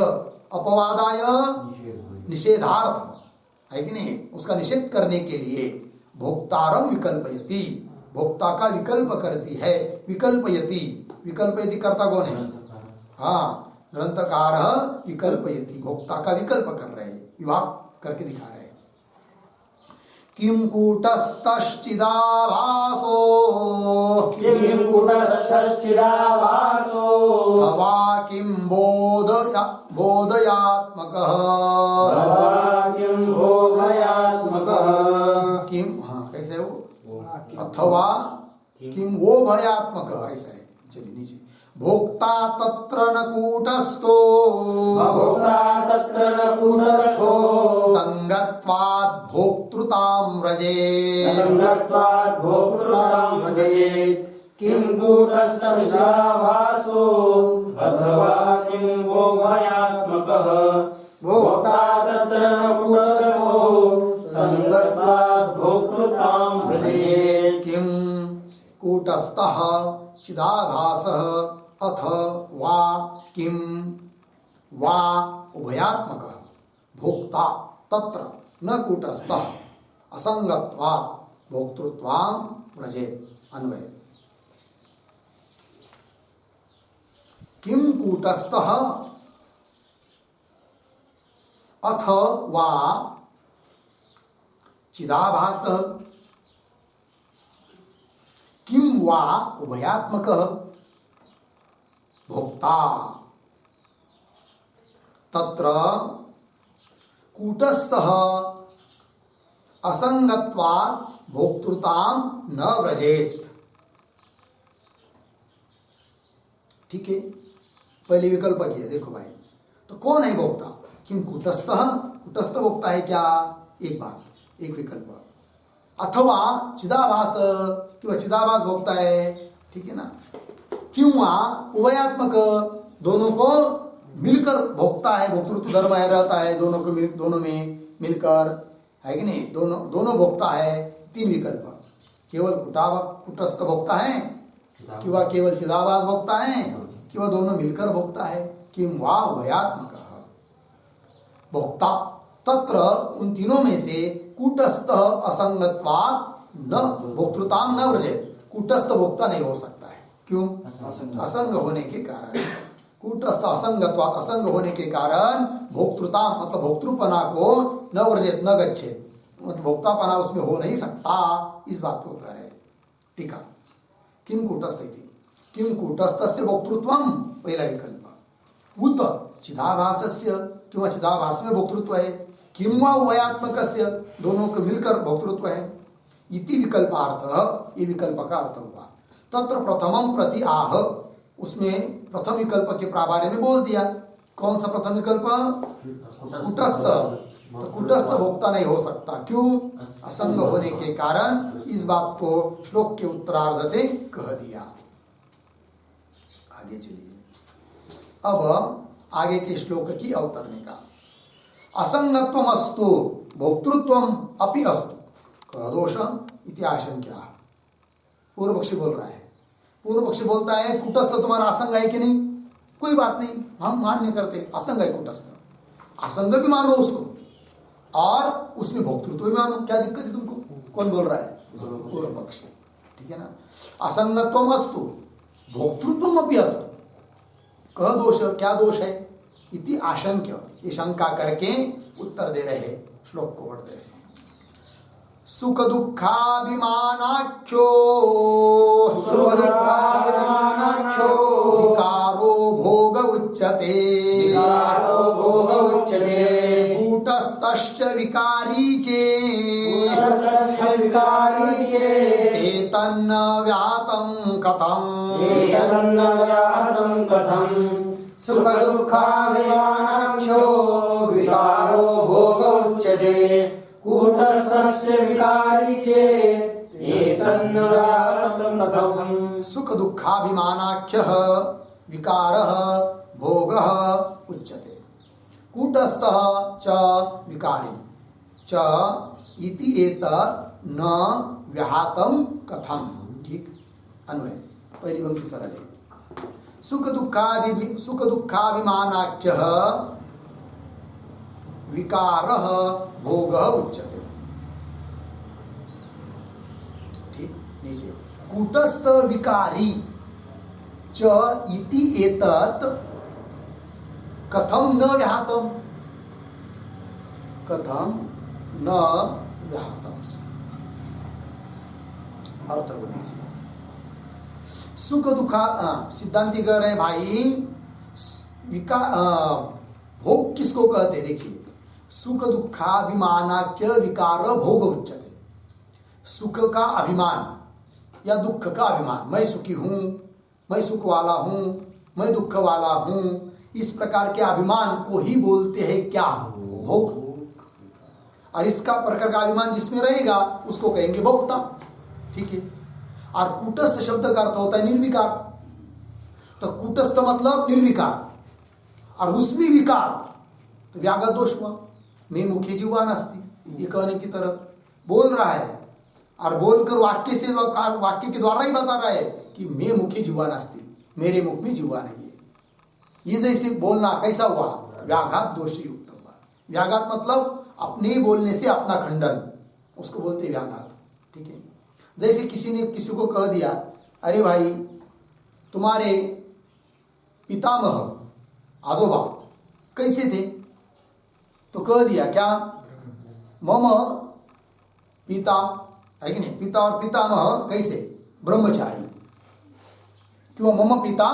Speaker 1: अपवादाय निषेधार्थ है कि नहीं, उसका निषेध करने के लिए भोक्तारम विकल्पयति, भोक्ता का विकल्प करती है। विकल्पयति, विकल्पयति कर्ता कौन है? हाँ, ग्रंथकार विकल्पयति, भोक्ता का विकल्प कर रहे हैं, विभाग करके दिखा रहे हैं। किम कूटस्थश्चिदाभासो,
Speaker 2: किम कूटस्थश्चिदाभासो,
Speaker 1: अथवा किम बोधयात्मकः,
Speaker 2: किम बोधयात्मकः,
Speaker 1: किम, हाँ कैसे है वो, अथवा किम वो भयात्मक, ऐसा है। चलिए नीचे, भोक्ता तत्र न कूटस्थो,
Speaker 2: भोक्ता तत्र न कूटस्थो,
Speaker 1: संगत्वात् भोक्तृतां व्रजेत्,
Speaker 2: संगत्वात् भोक्तृतां व्रजेत्। किं कूटस्थश्चिदाभासो, अथवा किं वो भयात्मकः, भोक्ता तत्र न कूटस्थो, संगत्वात् भोक्तृतां व्रजेत्।
Speaker 1: किम कूटस्थः चिदाभासः अथ वा किम वा उभयात्मकः भोक्ता तत्र न कूटस्थः असंगत्वात् भोक्तृत्वां व्रजेत्। अन्वय, किम कूटस्थः अथ वा चिदाभासः किम वा उभयात्मकः भोक्ता तत्र कूटस्थः असंगत्वात् भोक्तृतां न व्रजेत्। ठीक है, पहले विकल्प किया, देखो भाई, तो कौन है भोक्ता? किम कूटस्थः, कूटस्थ भोक्ता है क्या? एक बात, एक विकल्प। अथवा चिदाभास, किंवा चिदाभास भोक्ता है, ठीक है ना, किंवा उभयात्मक, दोनों को मिलकर भोक्ता है, भोक्तृत्व धर्म है, रहता है दोनों को दोनों में मिलकर, है कि नहीं, दोनों भोक्ता है। तीन विकल्प, केवल कूटस्थ भोक्ता है, किंवा केवल चिदाभास भोक्ता है, किंवा दोनों मिलकर भोक्ता है। किम वा उभयात्मक भोक्ता तत्र, उन तीनों में से कूटस्थ असंगत्वात् न भोक्तृतां न व्रजेत्, कूटस्थ भोक्ता नहीं हो सकता है। क्यों? असंग होने के कारण। कूटस्थ असंगत्वात्, असंग होने के कारण भोक्तृता मतलब भोक्तृपना को न व्रजेत, न गच्छेत, मतलब भोक्तापना उसमें हो नहीं सकता, इस बात को कह रहे। टीका, किम कूटस्थ इति, किम कूटस्थस्य भोक्तृत्वम, पहला विकल्प। उत चिदाभासस्य, किंवा चिदाभास में भोक्तृत्व है। किम वा उभयात्मकस्य, दोनों को मिलकर भोक्तृत्व है। इति विकल्पार्थ, ये विकल्प का अर्थ हुआ। तत्र प्रथमम प्रति आह, उसमें प्रथम विकल्प के बारे में बोल दिया। कौन सा प्रथम विकल्प? कूटस्थ। तो कूटस्थ भोक्ता नहीं हो सकता, क्यों? असंग होने के कारण। इस बात को श्लोक के उत्तरार्ध से कह दिया। आगे चलिए, अब आगे के श्लोक की अवतरणी का। असंगत्वम अस्तु भोक्तृत्वम अपि अस्तु कह दोष इति आशंका। पूर्व पक्षी बोल रहा है, पूर्व पक्षी बोलता है कूटस्थ तुम्हारा असंग है कि नहीं? कोई बात नहीं, हम मान्य करते असंग है कूटस्थ, असंग भी मानो उसको और उसमें भोक्तृत्व भी मानो, क्या दिक्कत है तुमको? कौन बोल रहा है? पूर्व पक्षी। ठीक है ना, असंगत्वम अस्तु भोक्तृत्वम अपि अस्तु कह दोष, क्या दोष है? इति आशंक्य, ये शंका करके उत्तर दे रहे हैं। श्लोक को पढ़ते हैं। सुख दुःखाभिमानाख्यो,
Speaker 2: सुख दुःखाभिमानाख्यो
Speaker 1: विकारो भोग उच्यते,
Speaker 2: विकारो भोग उच्यते।
Speaker 1: कूटस्थश्च विकारी चेत्,
Speaker 2: कूटस्थश्च विकारी चेत्
Speaker 1: एतन्न व्यातं कथम्,
Speaker 2: एतन्न व्यातं कथम्। सुख दुःखाभिमानाख्यो विकारो भोग उच्यते, कूटस्थस्य विकारी चेत् एतन्न व्यातं कथम्।
Speaker 1: सुख दुःखाभिमानाख्यः विकारः भोगः उच्यते, कूटस्थः च विकारी च इति एतत् न व्याहतं कथम्। ठीक, अन्वय, पहली पंक्ति सरल है। सुख दुःखाभिमानाख्यः विकारः भोगः उच्यते। ठीक, नीचे कूटस्थ विकारी च इति एतत् कथम न व्याहतम, कथम न व्याहतम। अर्थ को देखिए, सुख दुखा सिद्धांति कह रहे हैं भाई भोग किसको कहते हैं? देखिए, सुख दुखाभिमानाख्य विकार भोग उच्यते। सुख का अभिमान या दुख का अभिमान, मैं सुखी हूं, मैं सुख वाला हूं, मैं दुख वाला हूं, इस प्रकार के अभिमान को ही बोलते हैं क्या? भोग। और इसका प्रकार का अभिमान जिसमें रहेगा उसको कहेंगे भोक्ता। ठीक है। और कूटस्थ शब्द का अर्थ होता है निर्विकार। तो कूटस्थ मतलब निर्विकार, और उसमें विकार, तो व्याघात दोष हुआ। मैं मुखी जीवा नास्ति, ये कहने की तरह बोल रहा है, और बोलकर वाक्य से, वाक्य के द्वारा ही बता रहा है कि मैं मुखी जीवा नास्ति, मेरे मुख में जीवा नहीं है। ये जैसे बोलना कैसा हुआ? व्याघात दोष युक्त हुआ। व्याघात मतलब अपने बोलने से अपना खंडन, उसको बोलते व्याघात। ठीक है। जैसे किसी ने किसी को कह दिया, अरे भाई तुम्हारे पितामह आजोबा कैसे थे? तो कह दिया क्या? मम पिता, है कि नहीं? पिता और पितामह कैसे? ब्रह्मचारी। किंवा मम पिता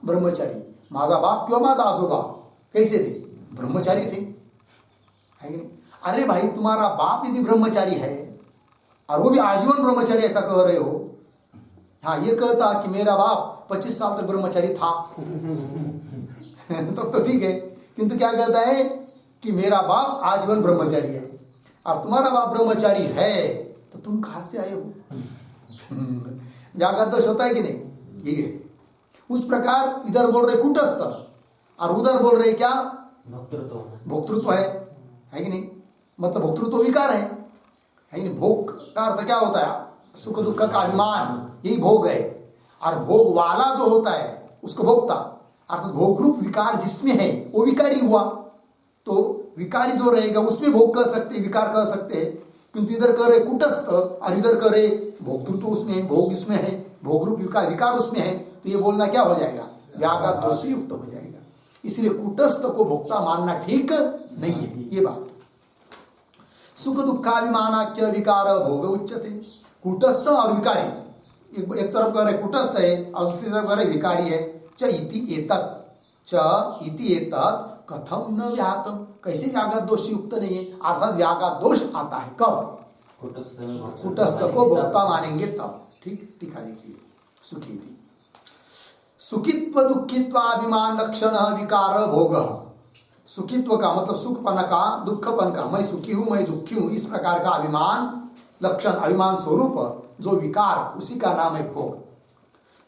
Speaker 1: ब्रह्मचारी, माझा बाप किंवा माझा आजोबा कैसे थे? ब्रह्मचारी थे, है कि नहीं? अरे भाई तुम्हारा बाप यदि ब्रह्मचारी है और वो भी आजीवन ब्रह्मचारी, ऐसा कह रहे हो? हाँ, ये कहता कि मेरा बाप 25 साल तक ब्रह्मचारी था तब तो ठीक है, किंतु क्या कहता है कि मेरा बाप आजीवन ब्रह्मचारी है, और तुम्हारा बाप ब्रह्मचारी है, तो तुम कहां से आए हो? व्याघात दोष होता है कि नहीं? ठीक है। उस प्रकार इधर बोल रहे कूटस्थ, और उधर बोल रहे क्या? भोक्तृत्व है कि नहीं? मतलब भोक्तृत्व विकार है कि नहीं? भोग का अर्थ क्या होता है? सुख दुख का अभिमान, यही भोग है। और भोग वाला जो होता है उसको भोक्ता, अर्थात भोग रूप विकार जिसमें है वो विकारी हुआ। तो विकारी जो रहेगा उसमें भोग कह सकते, विकार कह सकते हैं। किंतु इधर कह रहे कूटस्थ और इधर कह रहे भोक्तृत्व उसमें है, भोग इसमें है, भोग रूप विकार उसमें है, तो ये बोलना क्या हो जाएगा? व्याघात दोष युक्त हो जाएगा। इसलिए कूटस्थ को भोक्ता मानना ठीक नहीं है। ये बात सुख दुखाभिमानाख्य विकार भोग उच्यते। कूटस्थ और विकारी, एक तरफ कह रहे कूटस्थ है और दूसरी तरफ कह रहे विकारी है। च इति एतत् कथम न व्याहतम, कैसे व्याघात दोष युक्त नहीं है? अर्थात व्याघात दोष आता है कब? कूटस्थ को भोक्ता मानेंगे तब। ठीक, टीका देखिए, सुखी थी सुखित्व दुखित्वाभिमान लक्षण विकार भोग। सुखित्व का मतलब सुखपन का, दुखपन का, मैं सुखी हूं, मैं दुखी हूं, इस प्रकार का अभिमान लक्षण, अभिमान स्वरूप जो विकार, उसी का नाम है भोग।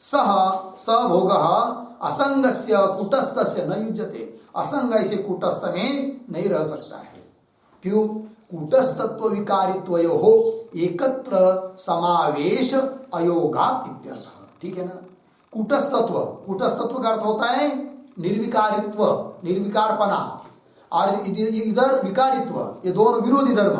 Speaker 1: स भोग असंगस्य कूटस्थस्य न युज्यते। असंग ऐसे कूटस्थ में नहीं रह सकता है। क्यों? कूटस्थत्व विकारित्वयोः एकत्र समावेश अयोगात् इत्यर्थः। ठीक है ना? कूटस्थत्व, कूटस्थत्व का अर्थ होता है निर्विकारित्व, निर्विकारपना, और इधर विकारित्व, ये दोनों विरोधी धर्म।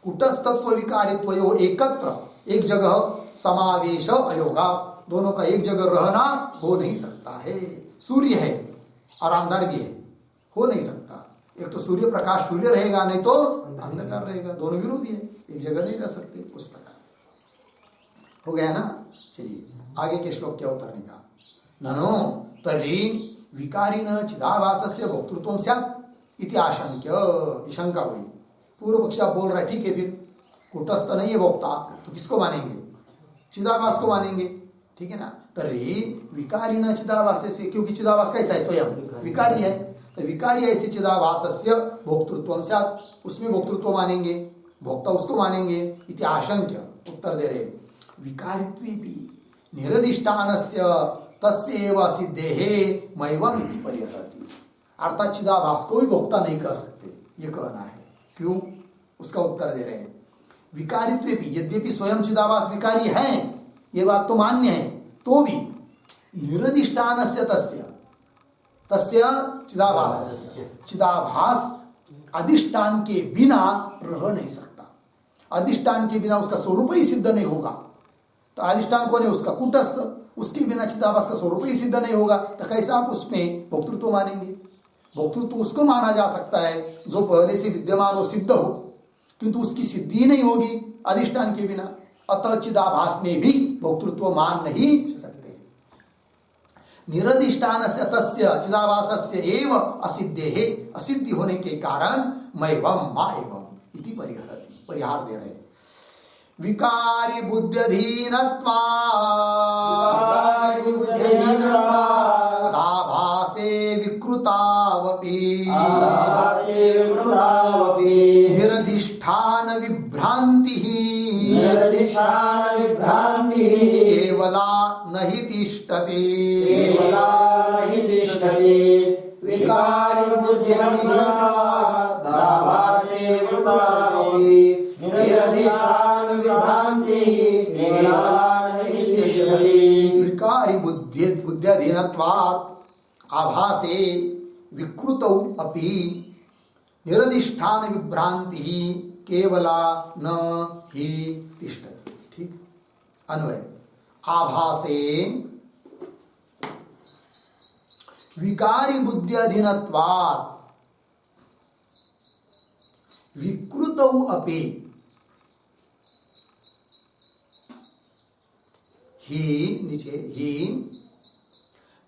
Speaker 1: कूटस्थत्व विकारित्वयोः एकत्र, एक जगह, समावेश अयोगा, दोनों का एक जगह रहना हो नहीं सकता है। सूर्य है और अंधार भी है, हो नहीं सकता। एक तो सूर्य प्रकाश सूर्य रहेगा, नहीं तो अंधकार रहेगा, दोनों विरोधी है, एक जगह नहीं रह सकते। उस प्रकार हो गया ना? चलिए आगे के श्लोक क्या उत्तर निका? ननो तर्हि विकारिण चिदाभासस्य भोक्तृत्वं स्यात् इति आशंक्य, शंका हुई। पूर्व पक्षी आप बोल रहा है ठीक है, फिर कूटस्थ नहीं है भोक्ता, तो किसको मानेंगे? चिदाभास को मानेंगे। ठीक है ना? तर्हि विकारिण चिदाभासस्य, क्योंकि चिदाभास कैसा है? स्वयं विकारी है, तो विकारी ऐसे चिदाभासस्य भोक्तृत्वं स्यात्, उसमें भोक्तृत्व मानेंगे, भोक्ता उसको मानेंगे। इति आशंक्य, उत्तर दे रहे विकारित्वेपि निरधिष्ठानस्य तस्यैव सिद्धेः मैवम् इति परिहरति। अर्थात चिदाभास को भी भोक्ता नहीं कह सकते, ये कहना है। क्यों? उसका उत्तर दे रहे हैं विकारित्वेपि, यद्यपि स्वयं चिदाभास विकारी है, ये बात तो मान्य है, तो भी निरधिष्ठानस्य तस्य तस्य चिदाभासस्य चिदाभास अधिष्ठान के बिना रह नहीं सकता। अधिष्ठान के बिना उसका स्वरूप ही सिद्ध नहीं होगा। तो अधिष्ठान कौन है? उसका कूटस्थ, उसके बिना चिदाभास का स्वरूप ही सिद्ध नहीं होगा। तो कैसे आप उसमें भोक्तृत्व मानेंगे? भोक्तृत्व उसको माना जा सकता है जो पहले से विद्यमान हो, सिद्ध हो, किंतु उसकी सिद्धि नहीं होगी अधिष्ठान के बिना। अतः चिदाभास में भी भोक्तृत्व मान नहीं सकते। निरधिष्ठान से तस्य चिदाभासस्य एव असिद्धेः, असिद्धि होने के कारण मैवं मा एवं इति परिहरति, परिहार दे रहे। विकारी बुद्ध्यधीनत्वात् आभासे विकृतावपि निरधिष्ठान विभ्रांतिः केवला नहि तिष्ठति।
Speaker 2: विकारी बुद्ध्यधीनत्वात् आभासे विकृतावपि निरधिष्ठान विभ्रांतिः केवला नहि तिष्ठति।
Speaker 1: विकारी बुद्ध्यधीनत्वात् आभासे विकृतौ अपि निरधिष्ठान विभ्रांतिः केवला न ही तिष्ठति। ठीक, अन्वय। आभासे विकारी बुद्ध्यधीनत्वात् विकृतौ अपि ही नीचे ही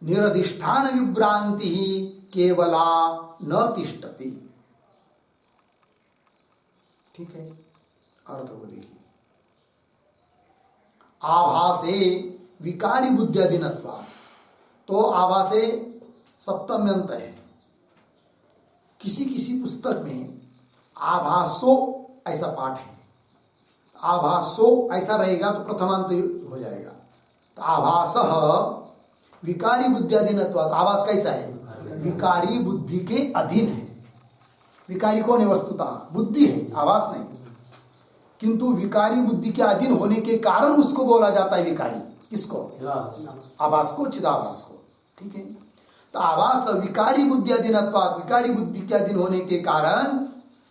Speaker 1: निरधिष्ठान विभ्रांति केवला न तिष्ठति। ठीक है, अर्थ को देखिए। आभासे विकारी बुद्ध्यधीनत्वात्, तो आभासे सप्तम अंत है। किसी किसी पुस्तक में आभासो ऐसा पाठ है, आभासो ऐसा रहेगा तो प्रथमांत हो जाएगा। तो आभासः विकारी बुद्ध्यधीनत्वात्, आभास कैसा है? विकारी बुद्धि के अधीन है। विकारी कौन है? वस्तुतः बुद्धि है, आभास नहीं, किंतु विकारी बुद्धि के अधीन होने के कारण उसको बोला जाता है विकारी। किसको? आभास को, चिदाभास को। ठीक है, तो आभास विकारी बुद्ध्यधीनत्वात्, विकारी बुद्धि के अधीन होने के कारण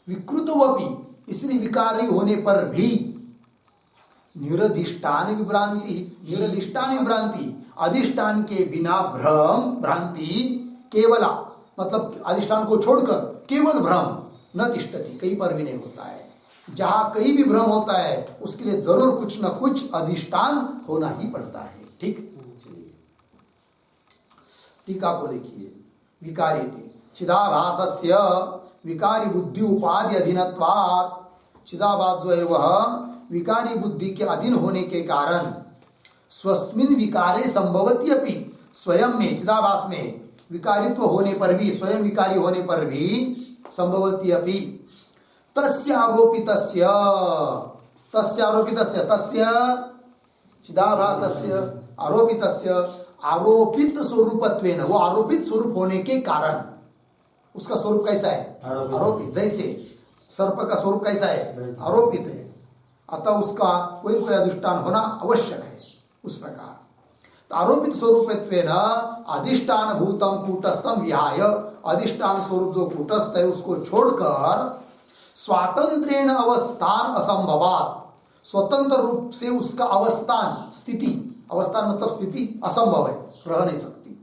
Speaker 1: विकृतवपि, इसलिए विकारी होने पर भी निरधिष्ठान विभ्रांति, निरधिष्ठान विभ्रांति, अधिष्ठान के बिना भ्रम भ्रांति, केवला मतलब अधिष्ठान को छोड़कर केवल भ्रम न तिष्ठति, कहीं पर भी नहीं होता है। जहां कहीं भी भ्रम होता है उसके लिए जरूर कुछ न कुछ अधिष्ठान होना ही पड़ता है। ठीक, चलिए टीका को देखिए। विकारी थे चिदाभासस्य विकारी बुद्धि उपाधि अधीनत्वात्, चिदाभास जो है वह विकारी बुद्धि के अधीन होने के कारण स्वस्मिन् विकारे संभवति अपि, स्वयं में चिदाभास में विकारित्व होने पर भी, स्वयं विकारी होने पर भी संभवति अपि तस्य आरोपितस्य, तस्य आरोपितस्य, तस्य चिदाभासस्य आरोपितस्य, आरोपित स्वरूपत्वेन, वो आरोपित स्वरूप होने के कारण, उसका स्वरूप कैसा है? आरोपित। जैसे सर्प का स्वरूप कैसा है? आरोपित है, अतः उसका कोई कोई अधिष्ठान होना आवश्यक है। उस प्रकार तो आरोपित स्वरूपत्वेन अधिष्ठान भूतम कूटस्थम विहाय, अधिष्ठान स्वरूप जो कूटस्थ है उसको छोड़कर स्वातंत्रेण अवस्थान असंभवात, स्वतंत्र रूप से उसका अवस्थान स्थिति, अवस्थान मतलब स्थिति असंभव है, रह नहीं सकती।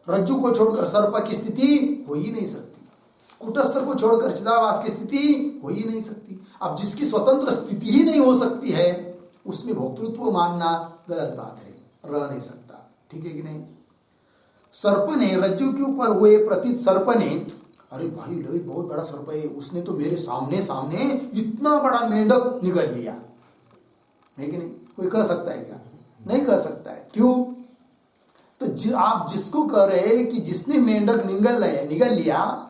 Speaker 1: रज्जु को छोड़कर सर्प की स्थिति हो ही नहीं सकती, कूटस्थ को छोड़कर चिदाभास की स्थिति हो ही नहीं सकती। अब जिसकी स्वतंत्र स्थिति ही नहीं हो सकती है उसमें भोक्तृत्व मानना गलत बात है, रह नहीं सकता। ठीक है कि नहीं? सर्प ने रज्जु के ऊपर हुए प्रतीत सर्प ने, अरे भाई लोहित बहुत बड़ा सर्प है, उसने तो मेरे सामने सामने इतना बड़ा मेंढक निगल लिया, है कि नहीं? कोई कह सकता है क्या? नहीं कह सकता है। क्यों? तो आप जिसको कह रहे हैं कि जिसने मेंढक निगल लिया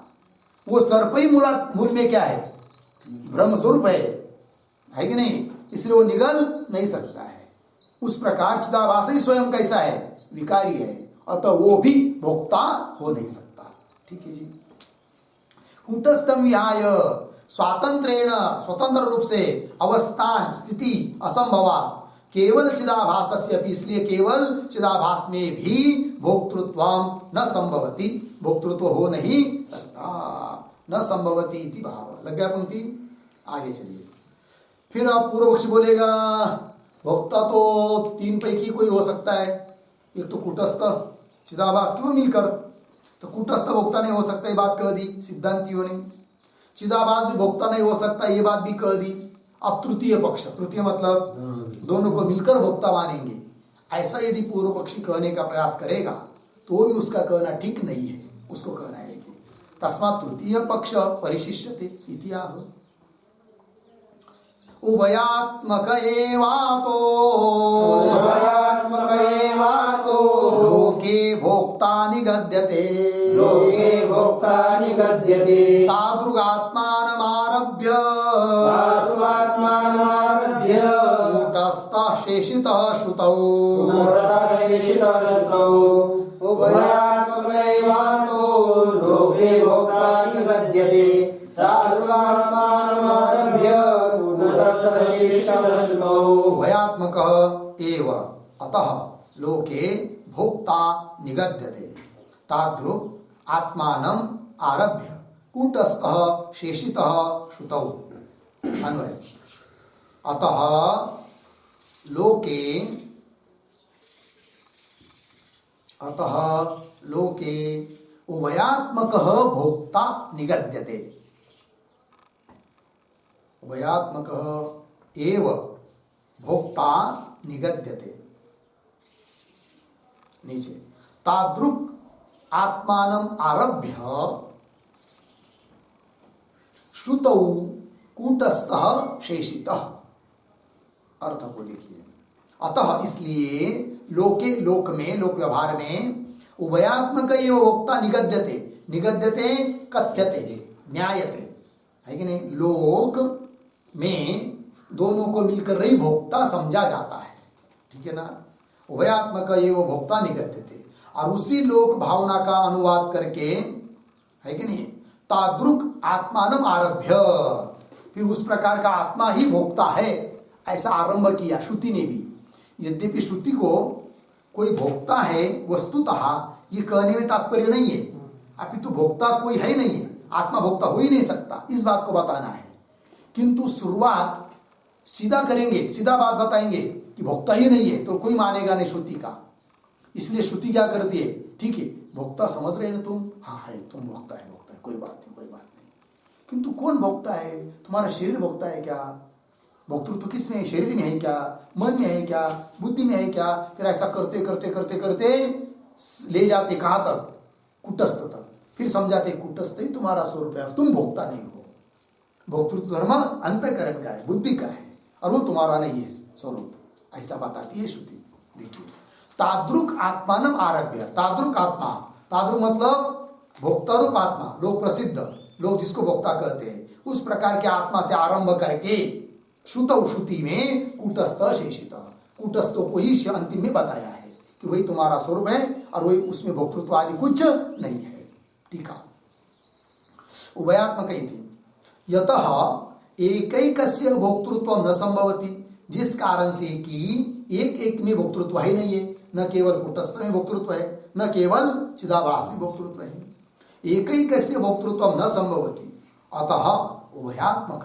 Speaker 1: वो सर्प ही मूल में क्या है? ब्रह्म स्वरूप है कि नहीं? इसलिए वो निगल नहीं सकता है। उस प्रकार चिदाभास ही स्वयं कैसा है? विकारी है, अतः वो भी भोक्ता हो नहीं सकता। ठीक है जी। कूटस्थम विहाय स्वातंत्रेण, स्वतंत्र रूप से अवस्थान स्थिति असंभवा, केवल चिदाभासस्य अपि, इसलिए केवल चिदाभास में भी भोक्तृत्वम न संभवति, भोक्तृत्व हो नहीं सकता। न संभवति इति भाव। लग गया पंक्ति? आगे चलिए। फिर आप पूर्व पक्षी बोलेगा भोक्ता तो तीन पैकी कोई हो सकता है, एक तो कूटस्थ चिदाभास क्यों मिलकर, तो कूटस्थ भोक्ता नहीं हो सकता, ये बात कह दी सिद्धांतियों ने। चिदाभास भी भोक्ता नहीं हो सकता, ये बात भी कह दी। अब तृतीय पक्ष, तृतीय मतलब दोनों को मिलकर भोक्ता मानेंगे, ऐसा यदि पूर्व पक्षी कहने का प्रयास करेगा तो भी उसका कहना ठीक नहीं है। उसको कहना है कि तस्मात् तृतीय पक्ष परिशिष्यते इति आह। उभयात्मक एवातो लोके भोक्ता निगद्यते,
Speaker 2: लोके भोक्ता निगद्यते
Speaker 1: तादृगात्मानमारभ्य कूटस्थः शेषितः श्रुतौ
Speaker 2: उभयात्मकैवातो लोके भोक्ता निगद्यते तादृगात्मानमारभ्य कूटस्थः शेषितः श्रुतौ।
Speaker 1: उभयात्मक एव अतः लोके भोक्ता निगद्यते तादृक् आत्मानं आरभ्य कूटस्थः शेषितः श्रुतौ। अन्वय अतः लोके उभयात्मकः भोक्ता निगद्यते, उभयात्मकः एव भोक्ता निगद्यते। नीचे तादृक् आत्मानं आरभ्य श्रुतौ कूटस्थः शेषितः। अर्थ को देखिए, अतः इसलिए लोके, लोक में, लोक व्यवहार में उभयात्मक एव भोक्ता निगद्यते, निगद्यते कथ्यते न्यायते, है कि नहीं। लोक में दोनों को मिलकर ही भोक्ता समझा जाता है, ठीक है ना। उभयात्मक एव भोक्ता निगद्यते, और उसी लोक भावना का अनुवाद करके, है कि नहीं, तादृक् आत्मानम आरभ्य, फिर उस प्रकार का आत्मा ही भोक्ता है ऐसा आरंभ किया श्रुति ने भी। यद्यपि श्रुति को कोई भोक्ता है वस्तुतः ये कहने में तात्पर्य नहीं है, अपितु भोक्ता कोई है नहीं है, आत्मा भोक्ता हो ही नहीं सकता, इस बात को बताना है। किंतु शुरुआत सीधा करेंगे, सीधा बात बताएंगे कि भोक्ता ही नहीं है तो कोई मानेगा नहीं श्रुति का। इसलिए श्रुति क्या करती है, ठीक है भोक्ता समझ रहे हैं तुम, हाँ है तुम भोक्ता है, भोक्ता है, कोई बात नहीं, कोई बात नहीं। किंतु कौन भोक्ता है, तुम्हारा शरीर भोक्ता है क्या, भोक्तृत्व तो किस में है, शरीर में है क्या, मन में है क्या, बुद्धि में है क्या। फिर ऐसा करते करते करते करते ले जाते कहाँ तक, कूटस्थ तक। फिर समझाते कूटस्थ ही तुम्हारा स्वरूप है, तुम भोक्ता नहीं हो। भोक्तृत्व धर्म अंतःकरण का है, बुद्धि का है, और वो तुम्हारा नहीं है स्वरूप, ऐसा बताती है श्रुति। देखिए तादृक् आत्मानम आरभ्य, तादृक् आत्मा, तादृक् मतलब भोक्ता रूप आत्मा, लोग प्रसिद्ध, लोग जिसको भोक्ता कहते हैं, उस प्रकार के आत्मा से आरंभ करके श्रुत श्रुति में कूटस्थ शेषित, कूटस्थों को ही अंतिम में बताया है कि वही तुम्हारा स्वरूप है और वही, उसमें भोक्तृत्व आदि कुछ नहीं है। ठीक है। उभयात्मक यतः एकैकस्य भोक्तृत्व न संभवति, जिस कारण से कि एक एक में भोक्तृत्व ही नहीं है, न केवल कूटस्थ में भोक्तृत्व है, न केवल चिदाभास में भोक्तृत्व है। एकैकस्य भोक्तृत्व न संभवति, अतः उभयात्मक,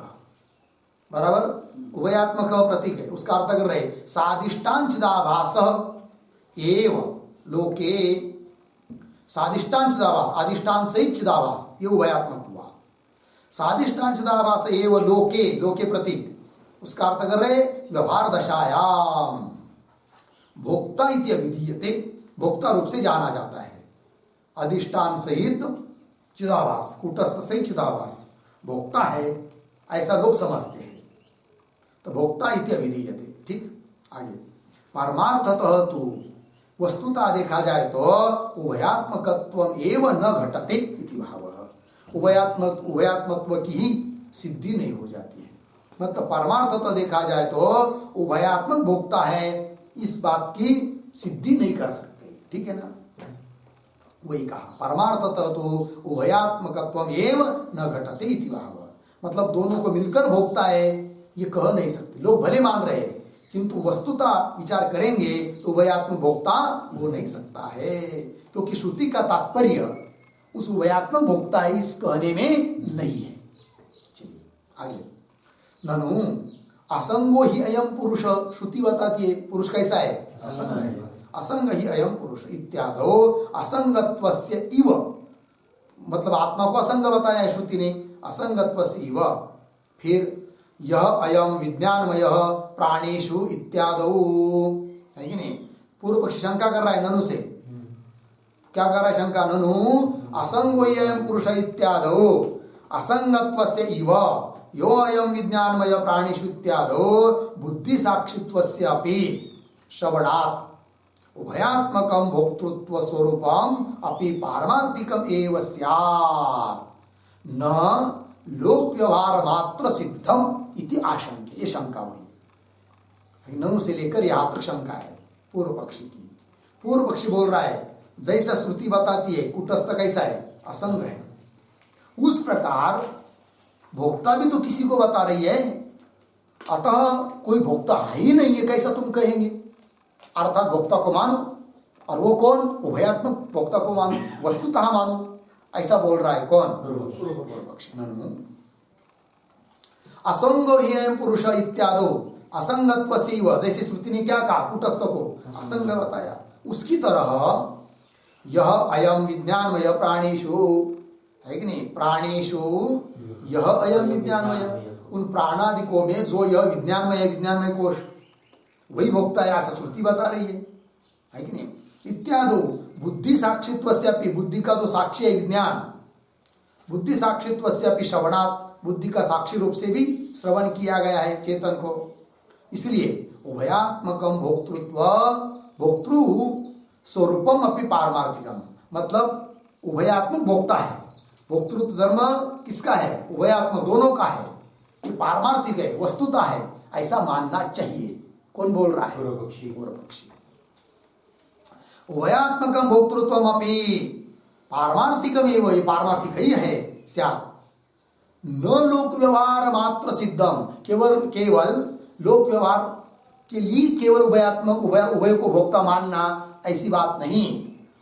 Speaker 1: बराबर, उभयात्मक प्रतीक है, उसका अर्थ कर रहे साधिष्ठान चिदाभास एव लोके, साधिष्ठान चिदाभास, अधिष्ठान सहित चिदाभास, ये उभयात्मक हुआ। साधिष्ठान चिदाभास एव लोके, लोके प्रतीक, उसका अर्थ कर रहे व्यवहार दशायाम भोक्ता इति अभिधीयते, भोक्ता रूप से जाना जाता है। अधिष्ठान सहित चिदाभास, कूटस्थ सहित चिदाभास भोक्ता है, ऐसा लोग समझते हैं, तो भोक्ता इति अभिधीयते। ठीक, आगे परमार्थतः तो वस्तुता देखा जाए तो उभयात्मकत्वम एव न घटते इति भावः, उभयात्मत्व की ही सिद्धि नहीं हो जाती है। मतलब परमार्थतः देखा जाए तो उभयात्मक भोक्ता है, इस बात की सिद्धि नहीं कर सकते। ठीक है ना, वही कहा परमार्थतः तो उभयात्मकत्वम एव न घटते इति भावः, मतलब दोनों को मिलकर भोक्ता है ये कह नहीं सकते। लोग भले मान रहे हैं किंतु वस्तुता विचार करेंगे तो उभयात्मक भोक्ता हो नहीं सकता है, क्योंकि श्रुति का तात्पर्य उस उभयात्मक भोक्ता इस कहने में नहीं है। चलिए आगे। ननु असंगो ही अयम पुरुष, श्रुति बताती है पुरुष कैसा है, असंग है। असंग ही अयम पुरुष इत्यादो असंगत्वस्य इव, मतलब आत्मा को असंग बताया है श्रुति ने, असंगत्वस्य इव। फिर यह अयम विज्ञानमय प्राणेषु इत्यादो, है कि नहीं। पूर्व पक्षी शंका कर रहा है ननु से, क्या कर रहा है शंका, ननु असंगो ही अयम पुरुष इत्यादो असंगत्वस्य इव यो अयम विज्ञानमय प्राणेषु इत्यादो बुद्धि साक्षित्वस्य अपि श्रवणात् उभयात्मकं भोक्तृत्व स्वरूपम अपि पारमार्थिकम एव स्यात् न लोक व्यवहार मात्र सिद्धम इति आशंका। ये शंका हुई ननु से लेकर यहां तक शंका है पूर्व पक्षी की। पूर्व पक्षी बोल रहा है जैसा श्रुति बताती है कुटस्थ कैसा है, असंग है, उस प्रकार भोक्ता भी तो किसी को बता रही है, अतः कोई भोक्ता है ही नहीं है, कैसा तुम कहेंगे। अर्थात भोक्ता को मानो, और वो कौन, उभयात्मक भोक्ता को मानो, वस्तुतः मानो, ऐसा बोल रहा है कौन, पूर्व पक्षी। असंग ही पुरुष इत्यादो असंगत्व से, जैसे श्रुति ने क्या कहा, कुटस्थ को असंग बताया, उसकी तरह यह अयम विज्ञानमय प्राणेषु, है कि नहीं, प्राणेषु यह अयम विज्ञानमय, उन प्राणादिकों में जो यह विज्ञानमय कोश वही भोक्ता है, ऐसा श्रुति बता रही है कि नहीं। इत्यादि बुद्धि साक्षित्वस्यापि, बुद्धि का जो साक्षी है विज्ञान, बुद्धि साक्षित्वस्यापि श्रवणात्, बुद्धि का साक्षी रूप से भी श्रवण किया गया है चेतन को, इसलिए उभयात्मकम भोक्तृत्व, भोक्तृ स्वरूपम अपि पारमार्थिकम, मतलब उभयात्मक भोक्ता है, भोक्तृत्व धर्म किसका है, उभयात्मक दोनों का है, ये पारमार्थिक है, वस्तुता है, ऐसा मानना चाहिए। कौन बोल रहा है, पूर्व पक्षी। उभयात्मकम भोक्तृत्वम अपि पारमार्थिकम एवं, ये पारमार्थिक ही है स्यात् न लोक व्यवहार मात्र सिद्धम, केवल लोक व्यवहार के लिए केवल उभयात्मक उभय को भोक्ता मानना ऐसी बात नहीं,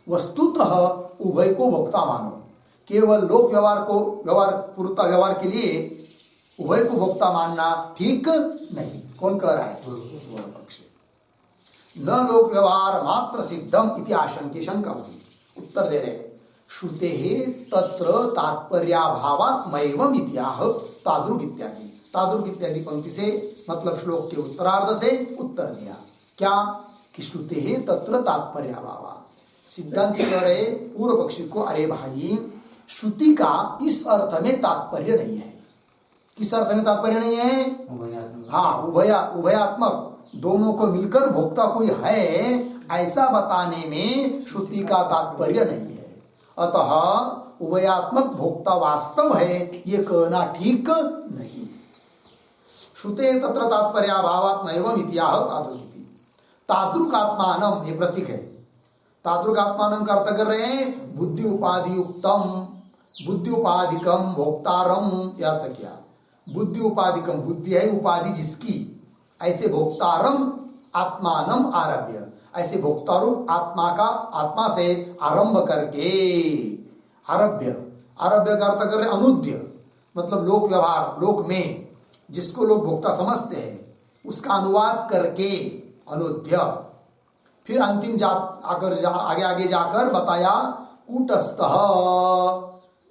Speaker 1: वस्तुतः उभय को भोक्ता मानो। केवल लोक व्यवहार के लिए उभय को भोक्ता मानना ठीक नहीं। कौन कह रहा है, पूर्व पक्षी। न लोक व्यवहार मात्र सिद्धम इति आशंका, शंका हुई, उत्तर दे रहे श्रुते तत्र तात्पर्याभावात्मैवम् इत्याह तादृक् इत्यादि, तादृक् इत्यादि पंक्ति से मतलब श्लोक के उत्तरार्ध से उत्तर दिया क्या, कि श्रुते तत्र तात्पर्याभावात्। सिद्धांत कह रहे पूर्व पक्षी को, अरे भाई श्रुति का इस अर्थ में तात्पर्य नहीं है। किस अर्थ में तात्पर्य नहीं है, हाँ, उभयात्मक दोनों को मिलकर भोक्ता कोई है ऐसा बताने में श्रुति का तात्पर्य नहीं है। अतः उभयात्मक भोक्ता वास्तव है ये कहना ठीक नहीं। श्रुते तत्र तात्पर्याभावात् नैवम् इत्याह तादृक्, तादृक् आत्मानम, ये प्रतीक है, तादृक् आत्मानम का अर्थ कर रहे हैं बुद्धि उपाधि युक्तम, बुद्धि उपाधिकम भोक्तारम, यह अर्थ किया, बुद्धि उपाधिकम, बुद्धि है उपाधि जिसकी, ऐसे भोक्तारम आत्मानम आरभ्य, ऐसे भोक्तारूप आत्मा का, आत्मा से आरंभ करके, आरभ्य का अर्थ कर रहे अनुद्य, मतलब लोक व्यवहार, लोक में जिसको लोग भोक्ता समझते हैं उसका अनुवाद करके अनुद्य। फिर अंतिम आगे जाकर बताया कूटस्थः,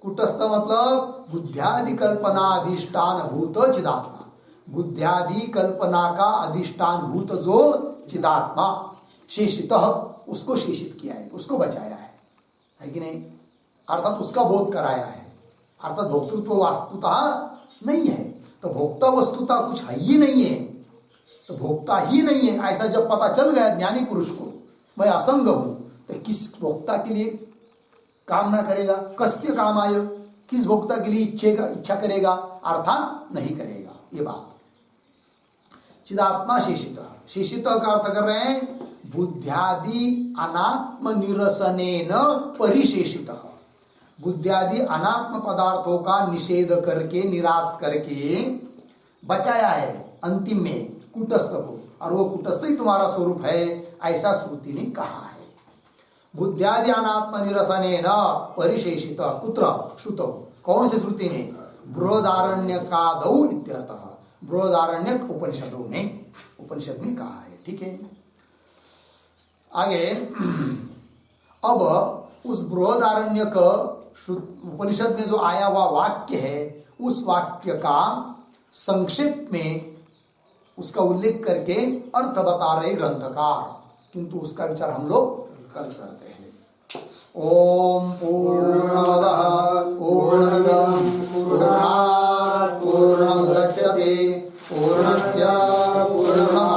Speaker 1: कूटस्थ मतलब बुद्ध्यादि कल्पना अधिष्ठान भूत चिदात्मा, बुद्ध्यादि कल्पना का अधिष्ठान भूत जो चिदात्मा, शेषित, उसको शेषित किया है, उसको बचाया है कि नहीं, अर्थात उसका बोध कराया है, अर्थात भोक्तृत्व वास्तुता नहीं है। तो भोक्ता वस्तुता कुछ है ही नहीं है, तो भोक्ता ही नहीं है ऐसा जब पता चल गया ज्ञानी पुरुष को, मैं असंग हूं, तो किस भोक्ता के लिए कामना करेगा, कस्य कामाय, किस भोक्ता के लिए इच्छा करेगा, अर्थात नहीं करेगा। ये बात चिदात्मा शेषित, शेषित का अर्थ कर रहे हैं बुद्ध्यादि अनात्म निरसनेन परिशेषित, बुद्ध्यादि अनात्म पदार्थों का निषेध करके, निराश करके बचाया है अंतिम में कूटस्थ को, और वो कूटस्थ ही तुम्हारा स्वरूप है, ऐसा श्रुति ने कहा है। बुद्ध्यादि अनात्मनिरसनेन परिशेषित कुत्र श्रुतौ, कौन से श्रुति ने? बृहदारण्यकादौ इत्यर्थः, बृहदारण्यक उपनिषदों ने, उपनिषद में कहा है। ठीक है, आगे अब उस बृहदारण्यक उपनिषद में जो आया हुआ वाक्य है, उस वाक्य का संक्षेप में उसका उल्लेख करके अर्थ बता रहे ग्रंथकार, किंतु उसका विचार हम लोग कल करते हैं। ओम पूर्णमदः पूर्णमिदं पूर्णात् पूर्णमुदच्यते पूर्णस्य पूर्णमादाय